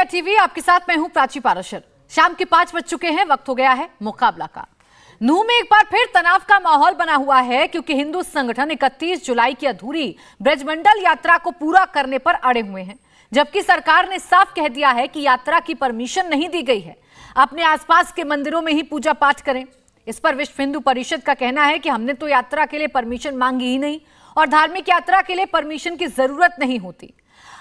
India TV, आपके साथ मैं हूं प्राची पाराशर। शाम के 5 बज चुके हैं, वक्त हो गया है मुकाबला का। नूंह में एक बार फिर तनाव का माहौल बना हुआ है क्योंकि हिंदू संगठन 31 जुलाई की अधूरी ब्रजमंडल यात्रा को पूरा करने पर अड़े हुए हैं, जबकि सरकार ने साफ कह दिया है कि यात्रा की परमिशन नहीं दी गई है, अपने आसपास के मंदिरों में ही पूजा पाठ करें। इस पर विश्व हिंदू परिषद का कहना है कि हमने तो यात्रा के लिए परमिशन मांगी ही नहीं और धार्मिक यात्रा के लिए परमिशन की जरूरत नहीं होती।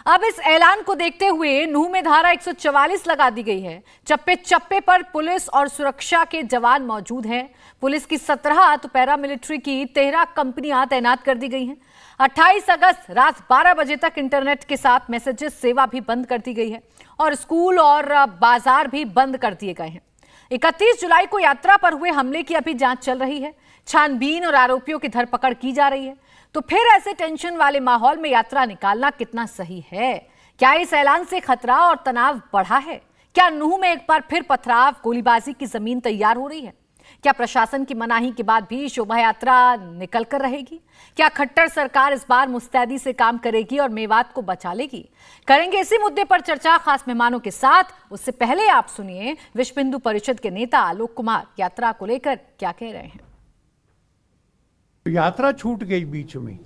अब इस ऐलान को देखते हुए नूंह में धारा 144 लगा दी गई है। चप्पे चप्पे पर पुलिस और सुरक्षा के जवान मौजूद हैं। पुलिस की 17 तो पैरामिलिट्री की 13 कंपनियां तैनात कर दी गई हैं। 28 अगस्त रात 12 बजे तक इंटरनेट के साथ मैसेजेस सेवा भी बंद कर दी गई है और स्कूल और बाजार भी बंद कर दिए गए हैं। 31 जुलाई को यात्रा पर हुए हमले की अभी जांच चल रही है, छानबीन और आरोपियों की धरपकड़ की जा रही है। तो फिर ऐसे टेंशन वाले माहौल में यात्रा निकालना कितना सही है? क्या इस ऐलान से खतरा और तनाव बढ़ा है? क्या नूंह में एक बार फिर पथराव, गोलीबाजी की जमीन तैयार हो रही है? क्या प्रशासन की मनाही के बाद भी शोभा यात्रा निकल कर रहेगी? क्या खट्टर सरकार इस बार मुस्तैदी से काम करेगी और मेवात को बचा लेगी? करेंगे इसी मुद्दे पर चर्चा खास मेहमानों के साथ। उससे पहले आप सुनिए विश्व हिंदू परिषद के नेता आलोक कुमार यात्रा को लेकर क्या कह रहे हैं। यात्रा छूट गई बीच में,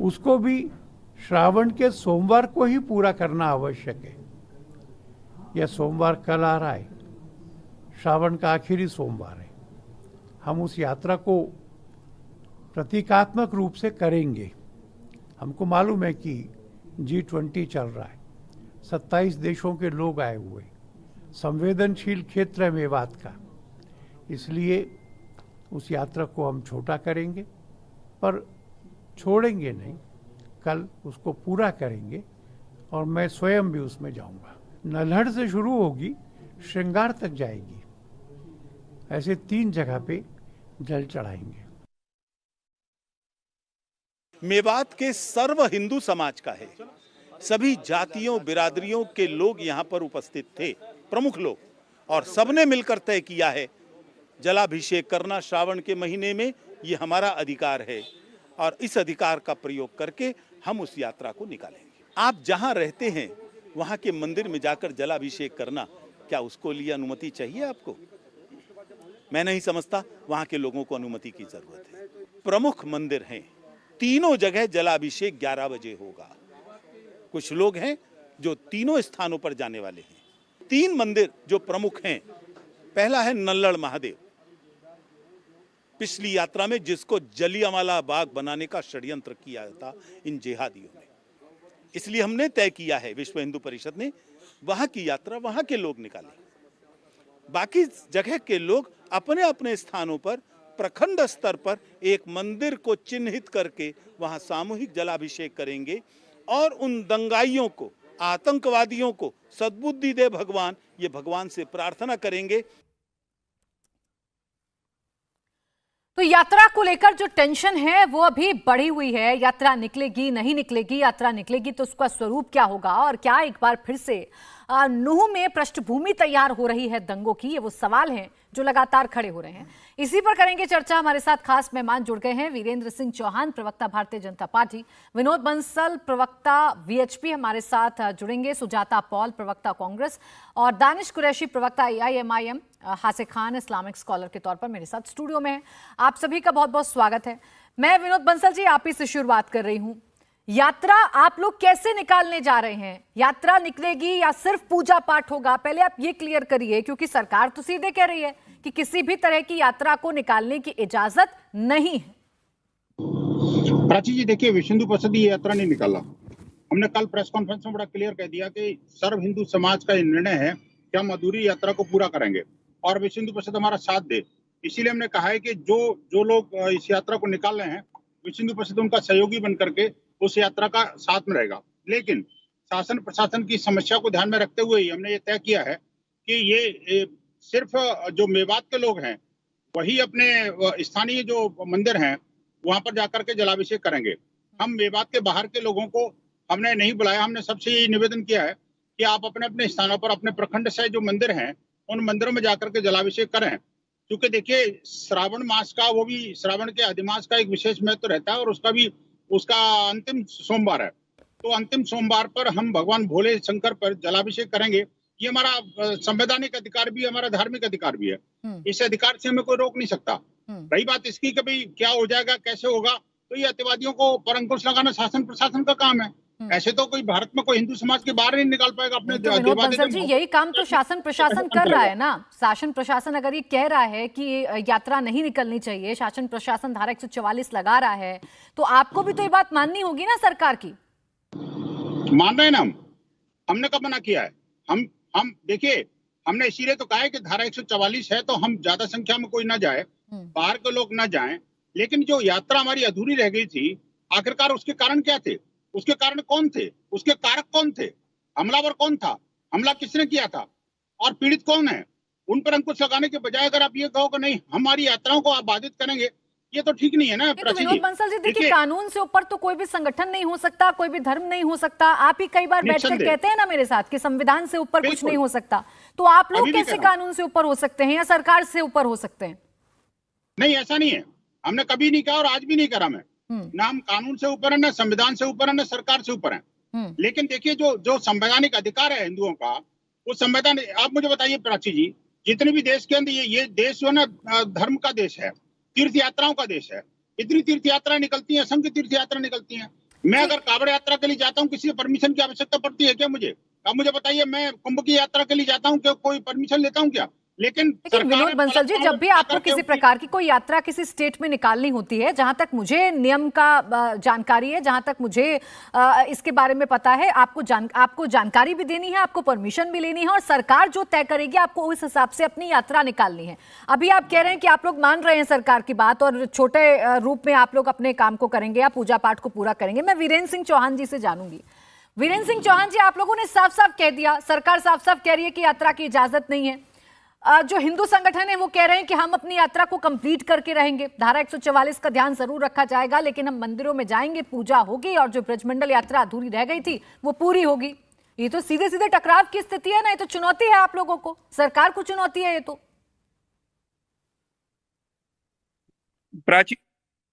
उसको भी श्रावण के सोमवार को ही पूरा करना आवश्यक है। यह सोमवार कल आ रहा है, श्रावण का आखिरी सोमवार है। हम उस यात्रा को प्रतीकात्मक रूप से करेंगे। हमको मालूम है कि G20 चल रहा है, 27 देशों के लोग आए हुए, संवेदनशील क्षेत्र है मेवात का, इसलिए उस यात्रा को हम छोटा करेंगे, पर छोड़ेंगे नहीं। कल उसको पूरा करेंगे और मैं स्वयं भी उसमें जाऊंगा। नल्हड़ से शुरू होगी, श्रृंगार तक जाएगी। ऐसे 3 जगह पे जल चढ़ाएंगे। मेवात के सर्व हिंदू समाज का है। सभी जातियों बिरादरियों के लोग यहाँ पर उपस्थित थे, प्रमुख लोग, और सबने मिलकर तय किया है जलाभिषेक करना श्रावण के महीने में। ये हमारा अधिकार है और इस अधिकार का प्रयोग करके हम उस यात्रा को निकालेंगे। आप जहां रहते हैं वहां के मंदिर में जाकर जलाभिषेक करना, क्या उसको लिए अनुमति चाहिए आपको? मैं नहीं समझता वहां के लोगों को अनुमति की जरूरत है। प्रमुख मंदिर हैं, तीनों जगह जलाभिषेक 11 बजे होगा। कुछ लोग हैं जो तीनों स्थानों पर जाने वाले हैं। 3 मंदिर जो प्रमुख हैं, पहला है नल्लड़ महादेव, पिछली यात्रा में जिसको जलियांवाला बाग बनाने का षड्यंत्र किया था इन जिहादियों ने, इसलिए हमने तय किया है, विश्व हिंदू परिषद ने, वहां की यात्रा वहां के लोग निकालें। बाकी जगह के लोग अपने अपने स्थानों पर प्रखंड स्तर पर एक मंदिर को चिन्हित करके वहां सामूहिक जलाभिषेक करेंगे और उन दंगाइयों को, आतंकवादियों को सद्बुद्धि दे भगवान, ये भगवान से प्रार्थना करेंगे। तो यात्रा को लेकर जो टेंशन है वो अभी बढ़ी हुई है। यात्रा निकलेगी, नहीं निकलेगी? यात्रा निकलेगी तो उसका स्वरूप क्या होगा और क्या एक बार फिर से नूंह में पृष्ठभूमि तैयार हो रही है दंगों की? ये वो सवाल हैं जो लगातार खड़े हो रहे हैं। इसी पर करेंगे चर्चा। हमारे साथ खास मेहमान जुड़ गए हैं। वीरेंद्र सिंह चौहान, प्रवक्ता भारतीय जनता पार्टी, विनोद बंसल, प्रवक्ता VHP हमारे साथ जुड़ेंगे, सुजाता पॉल, प्रवक्ता कांग्रेस, और दानिश कुरैशी, प्रवक्ता AIMIM, हासिक खान इस्लामिक स्कॉलर के तौर पर मेरे साथ स्टूडियो में है। आप सभी का बहुत बहुत स्वागत है। मैं विनोद बंसल जी आप ही से शुरुआत कर रही हूँ। यात्रा आप लोग कैसे निकालने जा रहे हैं? यात्रा निकलेगी या सिर्फ पूजा पाठ होगा? पहले आप ये क्लियर करिए, क्योंकि सरकार तो सीधे कह रही है कि किसी भी तरह की यात्रा को निकालने की इजाजत नहीं है। प्राची जी, देखिए, विश्व हिंदू परिषद ये यात्रा नहीं निकाला। हमने कल प्रेस कॉन्फ्रेंस में बड़ा क्लियर कह दिया कि सर्व हिंदू समाज का ये निर्णय है कि हम अधूरी यात्रा को पूरा करेंगे और विश्व हिंदू परिषद हमारा साथ दे। इसीलिए हमने कहा है कि जो लोग इस यात्रा को निकाल रहे हैं, विश्व हिंदू परिषद उनका सहयोगी बन करके उस यात्रा का साथ में रहेगा। लेकिन शासन प्रशासन की समस्या को ध्यान में रखते हुए ही हमने ये तय किया है कि ये सिर्फ जो मेवात के लोग हैं वही अपने स्थानीय जो मंदिर हैं वहां पर जाकर के जलाभिषेक करेंगे। हम मेवात के बाहर के लोगों को हमने नहीं बुलाया। हमने सबसे ये निवेदन किया है कि आप अपने अपने स्थानों पर, अपने प्रखंड से जो मंदिर हैं उन मंदिरों में जाकर के जलाभिषेक करें, क्योंकि देखिए श्रावण मास का, वो भी श्रावण के अधिमास का एक विशेष महत्व रहता है और उसका अंतिम सोमवार है। तो अंतिम सोमवार पर हम भगवान भोले शंकर पर जलाभिषेक करेंगे। ये हमारा संवैधानिक अधिकार भी है, हमारा धार्मिक अधिकार भी है। इस अधिकार से हमें कोई रोक नहीं सकता। रही बात इसकी कभी क्या हो जाएगा, कैसे होगा, तो ये अतिवादियों को पर अंकुश लगाना शासन प्रशासन का काम है। ऐसे तो कोई भारत में कोई हिंदू समाज के बाहर नहीं निकाल पाएगा अपने तो विनोद बंसल जी, यही काम तो शासन प्रशासन कर रहा है ना। शासन प्रशासन अगर ये कह रहा है कि यात्रा नहीं निकलनी चाहिए, शासन प्रशासन धारा 144 लगा रहा है, तो आपको भी तो ये बात माननी होगी ना सरकार की। मान रहे हैं ना, हमने कब मना किया है? हम देखिए, हमने इसीलिए तो कहा है कि धारा 144 है तो हम ज्यादा संख्या में कोई ना जाए, बाहर के लोग ना जाएं। लेकिन जो यात्रा हमारी अधूरी रह गई थी, आखिरकार उसके कारण क्या थे, उसके कारण कौन थे, उसके कारक कौन थे, हमलावर कौन था, हमला किसने किया था और पीड़ित कौन है, उन पर अंकुश लगाने के बजाय अगर आप ये कहो कि नहीं हमारी यात्राओं को आप बाधित करेंगे, ये तो ठीक नहीं है ना। तो विनोद बंसल जी देखिए, कानून से ऊपर तो कोई भी संगठन नहीं हो सकता, कोई भी धर्म नहीं हो सकता। आप ही कई बार बैठकर कहते हैं ना मेरे साथ कि संविधान से ऊपर कुछ नहीं हो सकता, तो आप लोग कैसे कानून से ऊपर हो सकते हैं या सरकार से ऊपर हो सकते हैं? नहीं, ऐसा नहीं है, हमने कभी नहीं कहा और आज भी नहीं करा। मैं ना हम कानून से ऊपर है, ना संविधान से ऊपर है, ना सरकार से ऊपर है। लेकिन देखिए, जो संवैधानिक अधिकार है हिंदुओं का, वो संविधान। आप मुझे बताइए प्राची जी, जितने भी देश के अंदर ये देश जो है ना धर्म का देश है, तीर्थ यात्राओं का देश है। इतनी तीर्थ यात्रा निकलती है, असंख्य तीर्थ यात्रा निकलती है। मैं अगर कांवड़ यात्रा के लिए जाता हूँ, किसी से परमिशन की आवश्यकता पड़ती है क्या मुझे? आप मुझे बताइए, मैं कुंभ की यात्रा के लिए जाता हूँ, क्या कोई परमिशन लेता हूँ क्या? लेकिन विनोद बंसल जी, जब भी आपको किसी प्रकार की कोई यात्रा किसी स्टेट में निकालनी होती है, जहां तक मुझे नियम का जानकारी है, जहां तक मुझे इसके बारे में पता है, आपको जानकारी भी देनी है, आपको परमिशन भी लेनी है और सरकार जो तय करेगी आपको उस हिसाब से अपनी यात्रा निकालनी है। अभी आप कह रहे हैं कि आप लोग मान रहे हैं सरकार की बात और छोटे रूप में आप लोग अपने काम को करेंगे या पूजा पाठ को पूरा करेंगे। मैं वीरेंद्र सिंह चौहान जी से जानूंगी। वीरेंद्र सिंह चौहान जी, आप लोगों ने साफ साफ कह दिया, सरकार साफ साफ कह रही है कि यात्रा की इजाजत नहीं है। जो हिंदू संगठन है वो कह रहे हैं कि हम अपनी यात्रा को कंप्लीट करके रहेंगे, धारा 144 का ध्यान जरूर रखा जाएगा, लेकिन हम मंदिरों में जाएंगे, पूजा होगी और जो ब्रजमंडल यात्रा अधूरी रह गई थी वो पूरी होगी। ये तो सीधे सीधे टकराव की स्थिति है ना, ये तो चुनौती है आप लोगों को, सरकार को चुनौती है ये तो। प्राची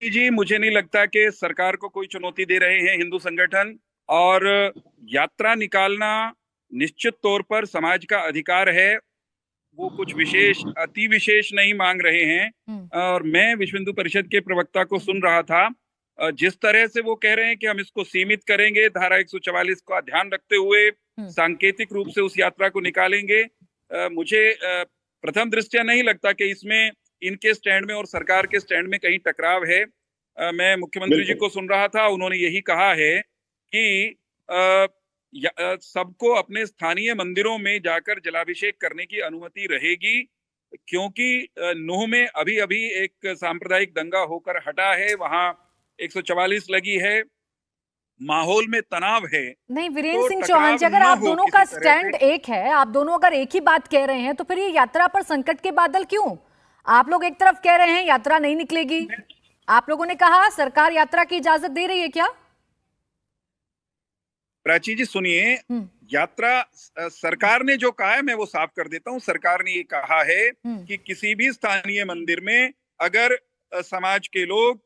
जी, मुझे नहीं लगता कि सरकार को कोई चुनौती दे रहे हैं हिंदू संगठन, और यात्रा निकालना निश्चित तौर पर समाज का अधिकार है। वो कुछ विशेष अति विशेष नहीं मांग रहे हैं। और मैं विश्व हिंदू परिषद के प्रवक्ता को सुन रहा था, जिस तरह से वो कह रहे हैं कि हम इसको सीमित करेंगे, धारा 144 का ध्यान रखते हुए सांकेतिक रूप से उस यात्रा को निकालेंगे। मुझे प्रथम दृष्टया नहीं लगता कि इसमें इनके स्टैंड में और सरकार के स्टैंड में कहीं टकराव है। मैं मुख्यमंत्री जी को सुन रहा था, उन्होंने यही कहा है कि सबको अपने स्थानीय मंदिरों में जाकर जलाभिषेक करने की अनुमति रहेगी, क्योंकि नूह में अभी अभी एक सांप्रदायिक दंगा होकर हटा है, वहां 144 लगी है, माहौल में तनाव है। नहीं वीरेंद्र सिंह चौहान जी, अगर आप दोनों का स्टैंड एक है, आप दोनों अगर एक ही बात कह रहे हैं, तो फिर ये यात्रा पर संकट के बादल क्यों? आप लोग एक तरफ कह रहे हैं यात्रा नहीं निकलेगी, आप लोगों ने कहा सरकार यात्रा की इजाजत दे रही है क्या? प्राची जी सुनिए, यात्रा सरकार ने जो कहा है मैं वो साफ कर देता हूँ। सरकार ने ये कहा है कि किसी भी स्थानीय मंदिर में अगर समाज के लोग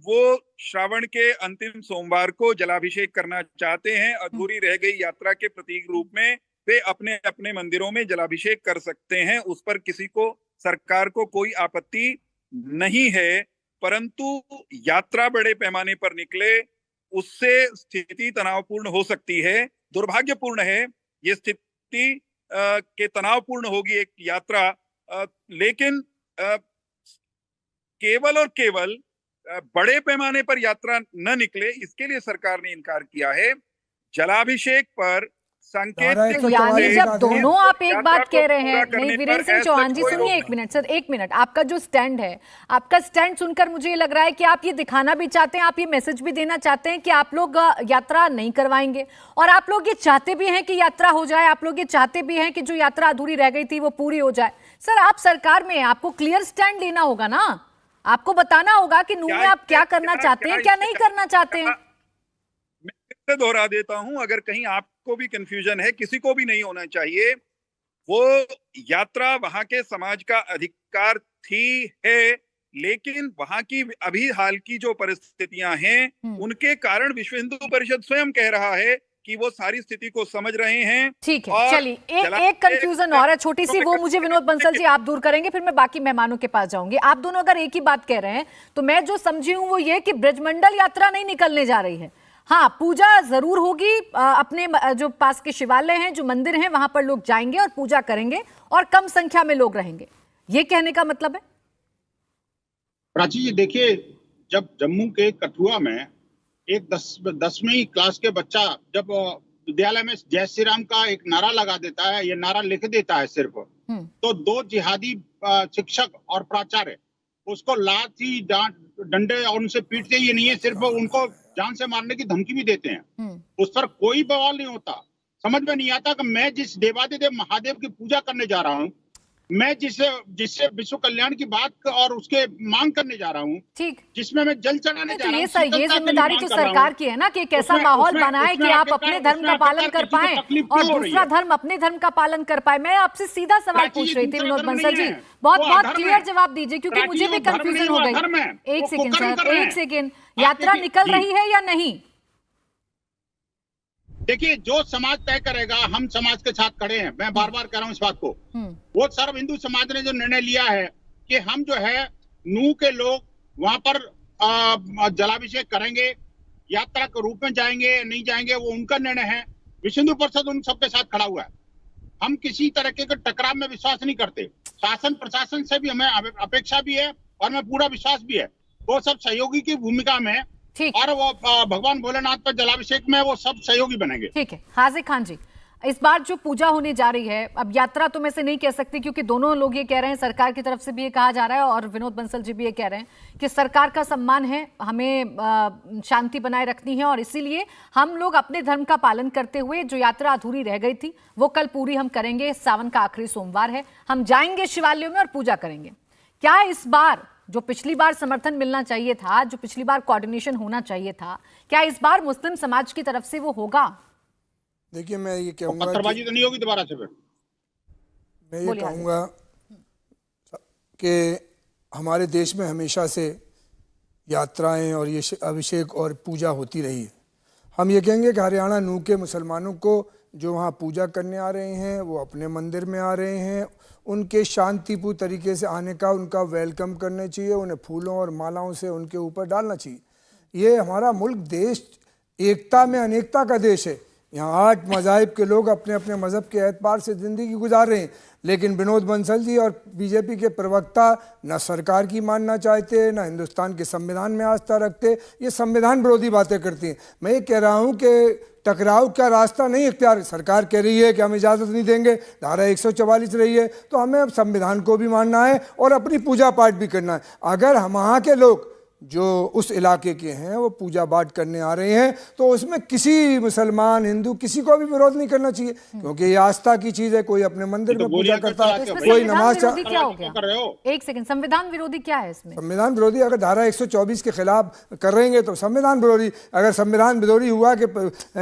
वो श्रावण के अंतिम सोमवार को जलाभिषेक करना चाहते हैं, अधूरी रह गई यात्रा के प्रतीक रूप में, वे अपने अपने मंदिरों में जलाभिषेक कर सकते हैं। उस पर किसी को, सरकार को कोई आपत्ति नहीं है। परंतु यात्रा बड़े पैमाने पर निकले, उससे स्थिति तनावपूर्ण हो सकती है। दुर्भाग्यपूर्ण है ये स्थिति के तनावपूर्ण होगी एक यात्रा, लेकिन केवल और केवल बड़े पैमाने पर यात्रा न निकले, इसके लिए सरकार ने इनकार किया है। जलाभिषेक पर सांकेतिक, यानी जब दोनों आप एक बात कह रहे हैं, नहीं वीरेंद्र सिंह चौहान जी सुनिए एक मिनट सर, एक मिनट। आपका जो स्टैंड है, आपका स्टैंड सुनकर मुझे ये लग रहा है कि आप ये दिखाना भी चाहते हैं, आप ये मैसेज भी देना चाहते हैं कि आप लोग यात्रा नहीं करवाएंगे, और आप लोग ये चाहते भी हैं कि यात्रा हो जाए, आप लोग ये चाहते भी हैं कि जो यात्रा अधूरी रह गई थी वो पूरी हो जाए। सर आप सरकार में, आपको क्लियर स्टैंड लेना होगा ना, आपको बताना होगा कि नूह में आप क्या करना चाहते हैं, क्या नहीं करना चाहते हैं। मैं फिर से दोहरा देता हूं, अगर कहीं आपको भी कंफ्यूजन है, किसी को भी नहीं होना चाहिए, वो यात्रा वहां के समाज का अधिकार थी, है, लेकिन वहां की अभी हाल की जो परिस्थितियां हैं उनके कारण विश्व हिंदू परिषद स्वयं कह रहा है कि वो सारी स्थिति को समझ रहे हैं। ठीक है, चलिए एक कंफ्यूजन और है छोटी सी, वो मुझे विनोद बंसल जी आप दूर करेंगे, फिर मैं बाकी मेहमानों के पास जाऊंगी। आप दोनों अगर एक ही बात कह रहे हैं तो मैं जो समझी हूं वो ये कि ब्रजमंडल यात्रा नहीं निकलने जा रही है। हाँ, पूजा जरूर होगी, अपने जो पास के शिवालय हैं, जो मंदिर हैं, वहां पर लोग जाएंगे और पूजा करेंगे और कम संख्या में लोग रहेंगे, ये कहने का मतलब है? प्राची जी देखिए, जब जम्मू के कठुआ में एक 10वीं क्लास के बच्चा जब विद्यालय में जय श्री राम का एक नारा लगा देता है, ये नारा लिख देता है सिर्फ, तो 2 जिहादी शिक्षक और प्राचार्य उसको लाठी डंडे और उनसे पीटते ही नहीं है, सिर्फ उनको जान से मारने की धमकी भी देते हैं। उस पर कोई बवाल नहीं होता। समझ में नहीं आता कि मैं जिस देवादिदेव महादेव की पूजा करने जा रहा हूँ, मैं जिससे विश्व कल्याण की बात और उसके मांग करने जा रहा हूँ, ठीक, जिसमें मैं जल चढ़ाने जा रहा हूँ, ये जिम्मेदारी तो सरकार की है ना कि एक ऐसा माहौल बनाए कि आप अपने धर्म का पालन कर पाए और दूसरा धर्म अपने धर्म का पालन कर पाए। मैं आपसे सीधा सवाल पूछ रही थी विनोद बंसल जी, बहुत क्लियर जवाब दीजिए क्योंकि मुझे भी कंफ्यूजन हो गई। एक सेकेंड सर, एक सेकेंड, यात्रा निकल रही है या नहीं? देखिए, जो समाज तय करेगा, हम समाज के साथ खड़े हैं, मैं बार बार कह रहा हूं इस बात को। वो सर्व हिंदू समाज ने जो निर्णय लिया है कि हम जो है नूह के लोग वहां पर जलाभिषेक करेंगे, यात्रा के रूप में जाएंगे नहीं जाएंगे वो उनका निर्णय है। विश्व हिंदू परिषद उन सबके साथ खड़ा हुआ है। हम किसी तरह के टकराव में विश्वास नहीं करते। शासन प्रशासन से भी हमें अपेक्षा भी है और हमें पूरा विश्वास भी है, वो सब सहयोगी की भूमिका में, और वो भगवान भोलेनाथ पर जलाभिषेक में वो सब सहयोगी बनेंगे। ठीक है, हाजिर खान जी, इस बार जो पूजा होने जा रही है, अब यात्रा तो मैं से नहीं कह सकती क्योंकि दोनों लोग ये कह रहे हैं, सरकार की तरफ से भी ये कहा जा रहा है और विनोद बंसल जी भी ये कह रहे हैं कि सरकार का सम्मान है, हमें शांति बनाए रखनी है और इसीलिए हम लोग अपने धर्म का पालन करते हुए जो यात्रा अधूरी रह गई थी वो कल पूरी हम करेंगे। सावन का आखिरी सोमवार है, हम जाएंगे शिवालयों में और पूजा करेंगे। क्या इस बार जो पिछली बार समर्थन मिलना चाहिए था, जो पिछली बार कोऑर्डिनेशन होना चाहिए था, क्या इस बार मुस्लिम समाज की तरफ से वो होगा? देखिए, मैं ये कहूंगा पत्थरबाजी तो नहीं होगी दोबारा से। मैं ये कहूंगा कि हमारे देश में हमेशा से यात्राएं और ये अभिषेक और पूजा होती रही है। हम ये कहेंगे कि हरियाणा नूह के मुसलमानों को जो वहाँ पूजा करने आ रहे हैं, वो अपने मंदिर में आ रहे हैं, उनके शांतिपूर्ण तरीके से आने का उनका वेलकम करना चाहिए, उन्हें फूलों और मालाओं से उनके ऊपर डालना चाहिए। ये हमारा मुल्क देश एकता में अनेकता का देश है। यहाँ 8 मज़ाहिब के लोग अपने अपने मज़हब के एतबार से ज़िंदगी गुजार रहे हैं, लेकिन विनोद बंसल जी और बीजेपी के प्रवक्ता न सरकार की मानना चाहते, न हिंदुस्तान के संविधान में आस्था रखते, ये संविधान विरोधी बातें करती हैं। मैं ये कह रहा हूँ कि टकराव का रास्ता नहीं इख्तियार, सरकार कह रही है कि हम इजाज़त नहीं देंगे, धारा 144 रही है, तो हमें अब संविधान को भी मानना है और अपनी पूजा पाठ भी करना है। अगर हम वहाँ के लोग जो उस इलाके के हैं वो पूजा पाठ करने आ रहे हैं तो उसमें किसी मुसलमान हिंदू किसी को भी विरोध नहीं करना चाहिए, क्योंकि ये आस्था की चीज़ है। कोई अपने मंदिर में पूजा करता है, कोई नमाज। क्या हो गया? एक सेकंड, संविधान विरोधी क्या है इसमें? संविधान विरोधी अगर धारा 124 के खिलाफ कर रहे हैं तो संविधान विरोधी। अगर संविधान विरोधी हुआ कि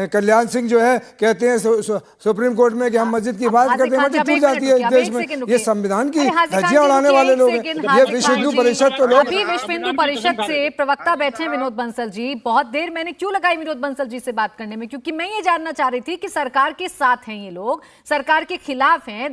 कल्याण सिंह जो है कहते हैं सुप्रीम कोर्ट में कि हम मस्जिद की बात करते हैं, मस्जिद टूट जाती है इस देश में, ये संविधान की धज्जियां उड़ाने वाले लोग हैं। ये विश्व हिंदू परिषद तो लोग, विश्व हिंदू परिषद से प्रवक्ता बैठे हैं विनोद बंसल जी। बहुत देर मैंने क्यों लगाई विनोद बंसल जी से बात करने में, क्योंकि मैं ये जानना चाह रही थी कि सरकार के साथ हैं ये लोग, सरकार के खिलाफ हैं,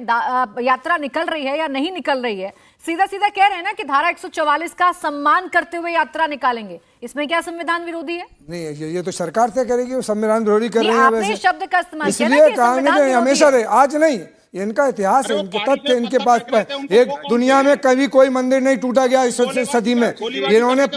यात्रा निकल रही है या नहीं निकल रही है। सीधा सीधा कह रहे हैं ना कि धारा 144 का सम्मान करते हुए यात्रा निकालेंगे, इसमें क्या संविधान विरोधी है? नहीं, ये तो सरकार तय करेगी, वो संविधान विरोधी कर रही है। आपने शब्द का इस्तेमाल किया ना कि इसलिए हमेशा रहे, आज नहीं, इनका इतिहास है, इनके तथ्य इनके पास एक दुनिया में कभी कोई मंदिर नहीं टूटा गया इस सदी में। इन्होंने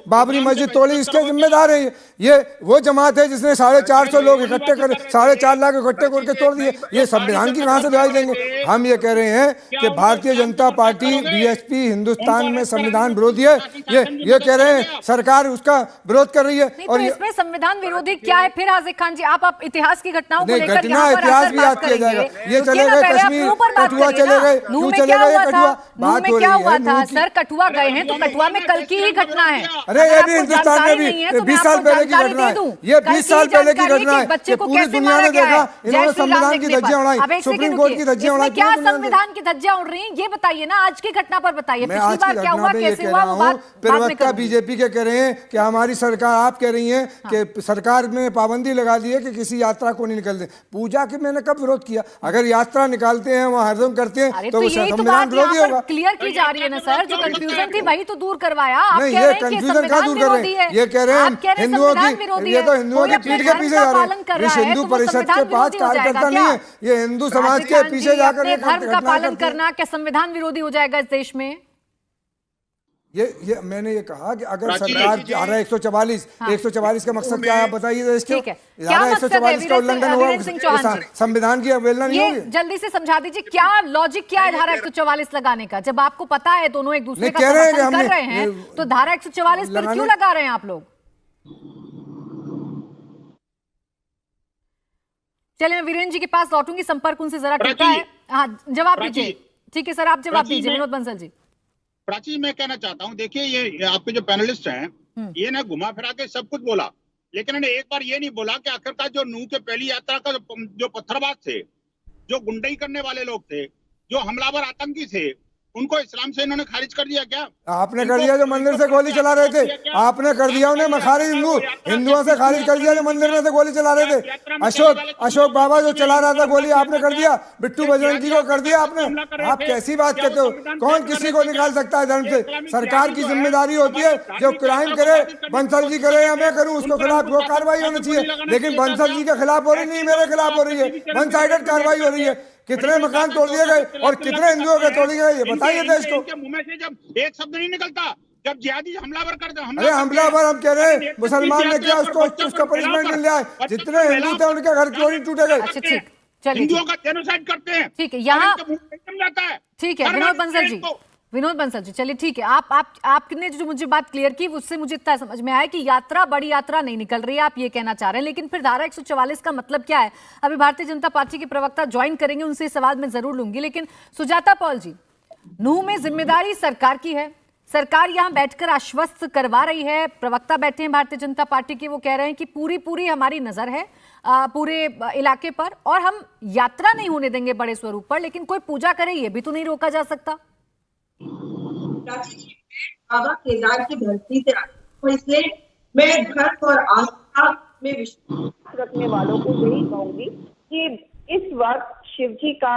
बाबरी मस्जिद तोड़ी, इसके जिम्मेदार है ये वो जमात है जिसने 450 लोग इकट्ठे कर 4.5 लाख इकट्ठे करके तोड़ दिए। ये संविधान की कहां से दिलाई देंगे? हम ये कह रहे हैं कि भारतीय जनता पार्टी बीएसपी हिंदुस्तान में संविधान विरोधी है, ये कह रहे हैं, सरकार उसका विरोध कर रही है। और इसमें संविधान विरोधी क्या है फिर? हाजिर खान जी, आप इतिहास की घटनाओं को लेकर इतिहास भी याद किया जाएगा। ये चले कश्मीर, कठुआ चले गए, क्यों चले गए कठुआ? बात हो रही है सर, कठुआ गए हैं तो कठुआ में कल की ही घटना है। अरे ये भी हिंदुस्तान में भी 20 साल पहले की घटना है, ये 20 साल पहले की घटना है। पूरी दुनिया ने देखा, इन्होंने संविधान की धज्जियां उड़ाई, सुप्रीम कोर्ट की धज्जियां उड़ाई, क्या बुनियाद संविधान की धज्जियां उड़ रही हैं ये बताइए ना, आज की घटना पर बताइए। मैं पिछली आज बार की क्या घटना हुआ, में ये कैसे कह हुआ, रहा वो बात हूँ, बाद में प्रवक्ता करूंगी। बीजेपी के कह रहे हैं कि हमारी सरकार, आप कह रही हैं कि सरकार ने पाबंदी लगा दी है कि किसी यात्रा को नहीं निकलते। पूजा की मैंने कब विरोध किया? अगर यात्रा निकालते हैं, वहां हरदम करते हैं, अरे तो तो वो यही तो संविधान बात विरोधी यहाँ होगा। पर क्लियर की जा रही है ना सर, जो कंफ्यूजन थी वही तो दूर करवाया। आप नहीं, कह ये रहे हैं कि कंफ्यूजन संविधान कहाँ दूर कर रहे विरोधी हैं? है, ये कह रहे हैं आप कह रहे हैं हिंदुओं संविधान की, विरोधी ये है, तो हिंदुओं कोई के अपने पीठ के धर्म पीछे का जा रहे पालन कर हैं। रहा विश्व है हिंदू तो वो परिषद संविधान के पास विरोधी हो जाएगा कार्यकर्ता क्या? नहीं है, ये हिंदू समाज के राजस्थान पीछे जी, जाकर अपने ये धर्म का घटनाएं पालन करते हैं। करना क्या संविधान विरोधी हो जाएगा इस देश में? ये मैंने ये कहा कि अगर प्राची सरकार जी, धारा 144 का मकसद क्या है आप बताइए देश को। ठीक है, क्या धारा मकसद है 144 का उल्लंघन हुआ, वीरेंद्र सिंह चौहान जी? संविधान की अवहेलना नहीं ये होगी? जल्दी से समझा दीजिए, क्या लॉजिक क्या है धारा 144 लगाने का? जब आपको पता है दोनों एक दूसरे नहीं, का कह रहे हैं कि समर्थन कर हमने- रहे हैं, तो धारा 144 पर क्यों लगा रहे हैं आप लोग? चलिए मैं वीरेंद्र जी के पास लौटूंगी, संपर्क उनसे जरा टूटा है। हाँ, जवाब दीजिए। ठीक है सर, आप जवाब दीजिए विनोद बंसल जी। प्राची, मैं कहना चाहता हूँ, देखिए ये आपके जो पैनलिस्ट हैं, ये ना घुमा फिरा के सब कुछ बोला, लेकिन इन्होंने एक बार ये नहीं बोला कि आखिरकार जो नूह के पहली यात्रा का जो पत्थरबाज थे, जो गुंडई करने वाले लोग थे, जो हमलावर आतंकी थे, उनको इस्लाम से इन्होंने खारिज कर दिया क्या? आपने कर दिया जो मंदिर से गोली चला रहे थे, आपने कर दिया उन्हें मखारी हिंदुओं से खारिज कर दिया जो मंदिर में से गोली चला रहे थे। अशोक बाबा जो चला रहा था गोली, आपने कर दिया। बिट्टू बजरंगी को कर दिया आपने। आप कैसी बात कहते हो? कौन किसी को निकाल सकता है धर्म से? सरकार की जिम्मेदारी होती है, जो क्राइम करे, बंसल जी करे या मैं करूं, उसको खिलाफ वो कार्रवाई होनी चाहिए। लेकिन बंसल जी के खिलाफ हो रही नहीं, मेरे खिलाफ हो रही है, वन साइडेड कार्रवाई हो रही है। कितने मकान तोड़ दिए गए और कितने हिंदुओं के तोड़ दिए गए, ये बताइए देश को। इनके मुंह में से जब एक शब्द नहीं निकलता, जब जिहादी हमलावर करते, अरे हमलावर हम कह रहे हैं, मुसलमान ने किया उसका पनिशमेंट मिल जाए। जितने हिंदू थे उनके घर क्यों नहीं टूटे गए? अच्छा ठीक, चलिए हिंदुओं का जेनोसाइड करते हैं। ठीक है, यहाँ जाता है। ठीक है विनोद बंसल जी, चलिए ठीक है। आपने जो मुझे बात क्लियर की उससे मुझे इतना समझ में आया कि यात्रा बड़ी यात्रा नहीं निकल रही है, आप ये कहना चाह रहे हैं। लेकिन फिर धारा 144 का मतलब क्या है? अभी भारतीय जनता पार्टी के प्रवक्ता ज्वाइन करेंगे, उनसे सवाल मैं जरूर लूंगी। लेकिन सुजाता पॉल जी, नूह में जिम्मेदारी सरकार की है, सरकार यहां बैठकर आश्वस्त करवा रही है। प्रवक्ता बैठे हैं भारतीय जनता पार्टी के, वो कह रहे हैं कि पूरी हमारी नजर है पूरे इलाके पर और हम यात्रा नहीं होने देंगे बड़े स्वरूप पर, लेकिन कोई पूजा करे ये भी तो नहीं रोका जा सकता। बाबा केदार की धरती से आए, तो इसलिए मैं धर्म और आस्था में विश्वास रखने वालों को यही कहूंगी कि इस वक्त शिव जी का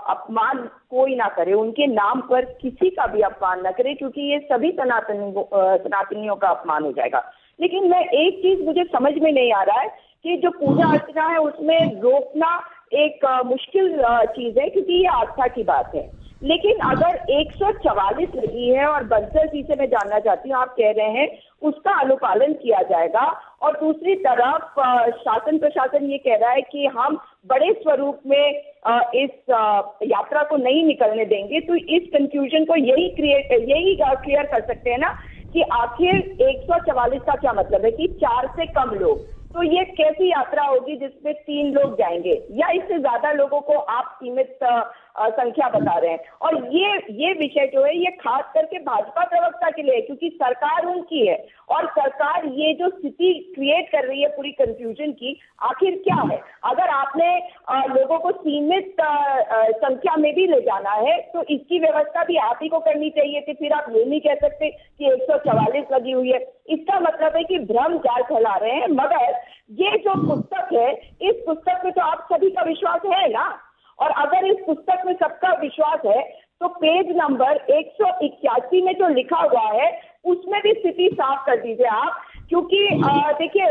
अपमान कोई ना करे, उनके नाम पर किसी का भी अपमान ना करे, क्योंकि ये सभी सनातनियों का अपमान हो जाएगा। लेकिन मैं एक चीज मुझे समझ में नहीं आ रहा है कि जो पूजा अर्चना है उसमें रोकना एक मुश्किल चीज है, क्योंकि ये आस्था की बात है। लेकिन अगर 144 लगी है और बंसल जी से मैं जानना चाहती हूँ, आप कह रहे हैं उसका अनुपालन किया जाएगा और दूसरी तरफ शासन प्रशासन ये कह रहा है कि हम बड़े स्वरूप में इस यात्रा को नहीं निकलने देंगे, तो इस कंफ्यूजन को यही क्लियर कर सकते हैं ना कि आखिर 144 का क्या मतलब है कि 4 से कम लोग, तो ये कैसी यात्रा होगी जिसमें 3 लोग जाएंगे या इससे ज्यादा लोगों को आप सीमित संख्या बता रहे हैं। और ये विषय जो है ये खास करके भाजपा प्रवक्ता के लिए है, क्योंकि सरकार उनकी है और सरकार ये जो स्थिति क्रिएट कर रही है पूरी कंफ्यूजन की, आखिर क्या है? अगर आपने लोगों को सीमित संख्या में भी ले जाना है तो इसकी व्यवस्था भी आप ही को करनी चाहिए थी। फिर आप ये नहीं कह सकते कि 144 लगी हुई है। इसका मतलब है कि भ्रम जाल फैला रहे हैं। मगर ये जो पुस्तक है, इस पुस्तक में तो आप सभी का विश्वास है ना, और अगर इस पुस्तक में सबका विश्वास है तो पेज नंबर 181 में जो लिखा हुआ है उसमें भी स्थिति साफ कर दीजिए आप, क्योंकि देखिए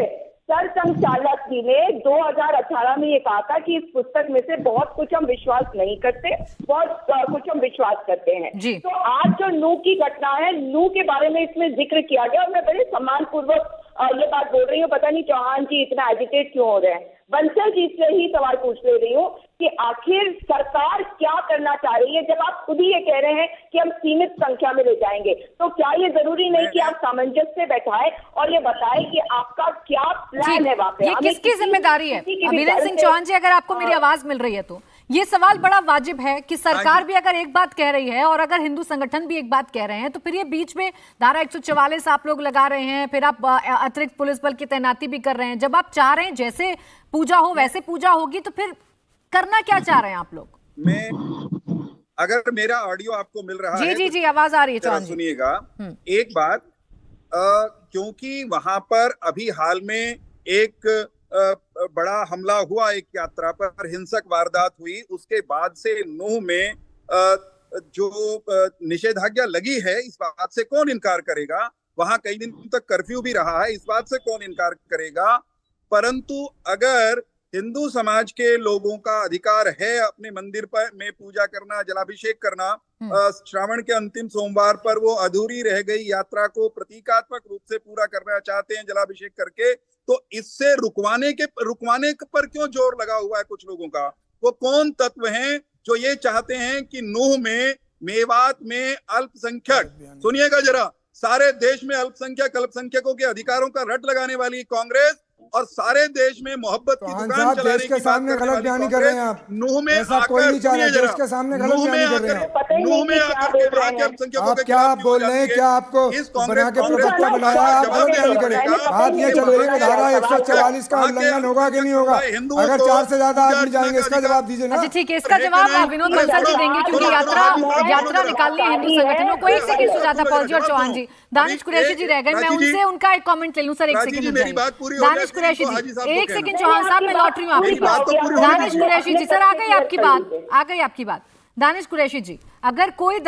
सरसंघचालक जी ने 2018 में ये कहा था कि इस पुस्तक में से बहुत कुछ हम विश्वास नहीं करते, बहुत कुछ हम विश्वास करते हैं। तो आज जो नूह की घटना है, नूह के बारे में इसमें जिक्र किया गया और मैं बड़े सम्मानपूर्वक ये बात बोल रही हूँ। पता नहीं चौहान जी इतना एजिटेट क्यों हो रहे हैं। बंसल जी से ही सवाल पूछ ले रही हूँ कि आखिर सरकार क्या करना चाह रही है, जब आप खुद ही ये कह रहे हैं कि हम सीमित संख्या में ले जाएंगे, तो क्या ये जरूरी नहीं कि आप सामंजस्य बैठाएं और ये बताएं कि आपका क्या प्लान है वहाँ पे? ये किसकी जिम्मेदारी है? वीरेंद्र सिंह चौहान जी, अगर आपको मेरी आवाज मिल रही है तो ये सवाल बड़ा वाजिब है कि सरकार भी अगर एक बात कह रही है और अगर हिंदू संगठन भी एक बात कह रहे हैं, तो फिर ये बीच में धारा 144 आप लोग लगा रहे हैं, फिर आप अतिरिक्त पुलिस बल की तैनाती भी कर रहे हैं। जब आप चाह रहे हैं जैसे पूजा हो वैसे पूजा होगी, तो फिर करना क्या चाह रहे हैं आप लोग? मैं, अगर मेरा ऑडियो आपको मिल रहा है जी तो जी आवाज आ रही है जरा चौहान जी। सुनिएगा। एक बात, क्योंकि वहां पर अभी हाल में एक बड़ा हमला हुआ, एक यात्रा पर हिंसक वारदात हुई, उसके बाद से नूह में जो निषेधाज्ञा लगी है, इस बात से कौन इनकार करेगा। वहां कई दिन तक कर्फ्यू भी रहा है, इस बात से कौन इनकार करेगा। परंतु अगर हिंदू समाज के लोगों का अधिकार है अपने मंदिर पर में पूजा करना, जलाभिषेक करना, श्रावण के अंतिम सोमवार पर वो अधूरी रह गई यात्रा को प्रतीकात्मक रूप से पूरा करना चाहते हैं जलाभिषेक करके, तो इससे रुकवाने पर क्यों जोर लगा हुआ है कुछ लोगों का। वो कौन तत्व हैं जो ये चाहते हैं कि नूह में, मेवात में अल्पसंख्यक, सुनिएगा जरा, सारे देश में अल्पसंख्यकों के अधिकारों का रट लगाने वाली कांग्रेस और सारे देश में मोहब्बत की दुकान चलाने की के सामने गलत बयानी कर रहे हैं आप। नूह में ऐसा कोई नहीं चाह रहा, देश के सामने गलत बयानी कर रहे हैं। नूह में आकर के वहां के अल्पसंख्यकों के क्या आप बोल रहे हैं, क्या आपको बना के प्रवक्ता बनाया, आप गलत बयानी करें। आप ये चल रहे हैं धारा 144 का उल्लंघन होगा कि नहीं होगा। अगर 4 से ज्यादा आदमी जाएंगे, इसका जवाब दीजिए ना। अच्छा ठीक है, इसका जवाब विनोद बंसल जी देंगे, क्योंकि यात्रा निकालनी है हिंदू संगठनों को। एक सेकंड सुजाता पॉल जी और चौहान जी, दानिश कुरैशी जी रह गए, मैं उनसे उनका एक कमेंट ले लूं सर। एक सेकंड दानिश कुरैशी जी, एक सेकंड चौहान साहब, मैं लौट रही हूँ आपकी बात। दानिश कुरैशी जी सर, आ गई आपकी बात। दानिश कुरैशी जी, अगर कोई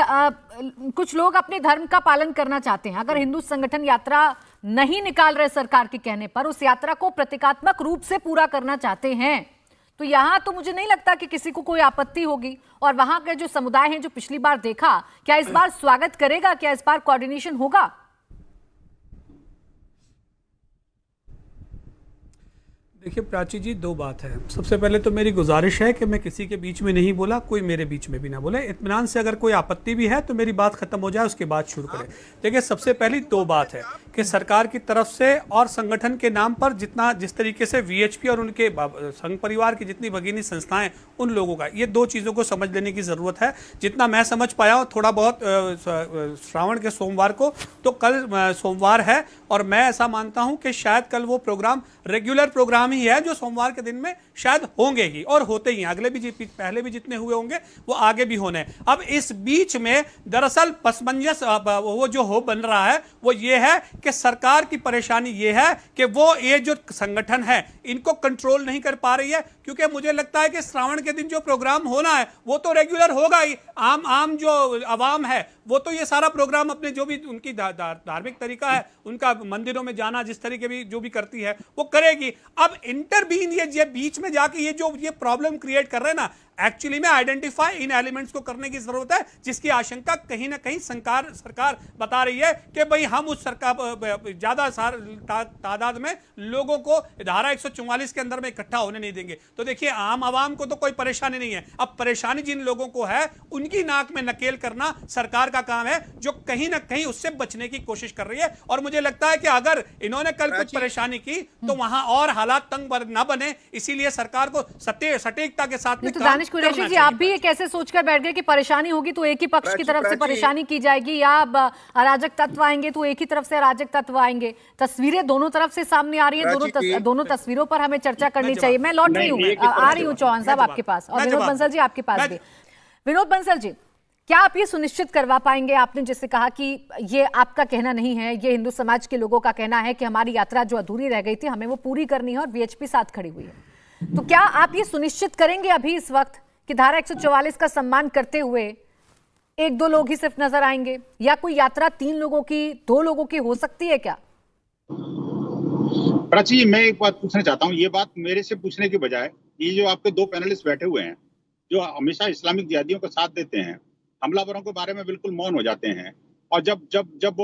कुछ लोग अपने धर्म का पालन करना चाहते हैं, अगर हिंदू संगठन यात्रा नहीं निकाल रहे सरकार के कहने पर, उस यात्रा को प्रतीकात्मक रूप से पूरा करना चाहते हैं, तो यहाँ तो मुझे नहीं लगता कि किसी को कोई आपत्ति होगी। और वहां के जो समुदाय हैं, जो पिछली बार देखा, क्या इस बार स्वागत करेगा, क्या इस बार कोऑर्डिनेशन होगा? देखिए प्राची जी, 2 बात है। सबसे पहले तो मेरी गुजारिश है कि मैं किसी के बीच में नहीं बोला, कोई मेरे बीच में भी ना बोले। इत्मीनान से अगर कोई आपत्ति भी है तो मेरी बात खत्म हो जाए, उसके बाद शुरू करें। देखिए सबसे पहली 2 बात है कि सरकार की तरफ से और संगठन के नाम पर जिस तरीके से वीएचपी और उनके संघ परिवार की जितनी भगिनी संस्थाएं, उन लोगों का, ये 2 चीज़ों को समझ लेने की ज़रूरत है। जितना मैं समझ पाया हूँ थोड़ा बहुत श्रावण के सोमवार को, तो कल सोमवार है और मैं ऐसा मानता हूँ कि शायद कल वो प्रोग्राम रेगुलर प्रोग्राम ही है जो सोमवार के दिन में शायद होंगे ही, और होते ही अगले भी पहले भी जितने हुए होंगे वो आगे भी होने। अब इस बीच में दरअसल पसमंजस वो जो हो बन रहा है वो ये है कि सरकार की परेशानी ये है कि वो ये जो संगठन है इनको कंट्रोल नहीं कर पा रही है, क्योंकि मुझे लगता है कि श्रावण के दिन जो प्रोग्राम होना है वो तो रेगुलर होगा ही। आम जो अवाम है वो तो ये सारा प्रोग्राम अपने जो भी उनकी धार्मिक तरीका है, उनका मंदिरों में जाना जिस तरीके भी जो भी करती है वो करेगी। अब इंटरबीन ये बीच में जाके ये प्रॉब्लम क्रिएट कर रहे हैं ना, एक्चुअली में आइडेंटिफाई इन एलिमेंट्स को करने की जरूरत है, जिसकी आशंका कहीं ना कहीं सरकार बता रही है कि भाई हम उस सरकार ज्यादा तादाद में लोगों को धारा 144 के अंदर में इकट्ठा होने नहीं देंगे। तो देखिए आम आवाम को तो कोई परेशानी नहीं है, अब परेशानी जिन लोगों को है उनकी नाक में नकेल करना सरकार का काम है, जो कहीं ना कहीं उससे बचने की कोशिश कर रही है। और मुझे लगता है कि अगर इन्होंने कल कुछ परेशानी की तो वहां और हालात तंग न बने, इसीलिए सरकार को सटीकता के साथ में दानिश कुरैशी जी, आप भी ये कैसे सोचकर बैठ गए कि परेशानी होगी तो एक ही पक्ष की तरफ से परेशानी की जाएगी, या अराजक तत्व आएंगे तो एक ही तरफ से अराजक तत्व आएंगे? तस्वीरें दोनों तरफ से सामने आ रही है, दोनों तस्वीरों पर हमें चर्चा करनी चाहिए। मैं लौट रही हूँ, आ रही हूँ चौहान साहब आपके पास, और विनोद बंसल जी आपके पास भी। विनोद बंसल जी, क्या आप ये सुनिश्चित करवा पाएंगे, आपने जैसे कहा कि ये आपका कहना नहीं है, ये हिंदू समाज के लोगों का कहना है कि हमारी यात्रा जो अधूरी रह गई थी हमें वो पूरी करनी है और वीएचपी साथ खड़ी हुई है, तो क्या आप ये सुनिश्चित करेंगे अभी इस वक्त कि धारा 144 का सम्मान करते हुए 1-2 लोग ही सिर्फ नजर आएंगे, या कोई यात्रा 3 लोगों की, 2 लोगों की हो सकती है क्या? प्राची जी, मैं एक बात पूछना चाहता हूँ। ये बात मेरे से पूछने के बजाय ये जो आपके 2 पैनलिस्ट बैठे हुए हैं जो हमेशा इस्लामिक जिहादियों का साथ देते हैं, हमलावरों के बारे में बिल्कुल मौन हो जाते हैं, और जब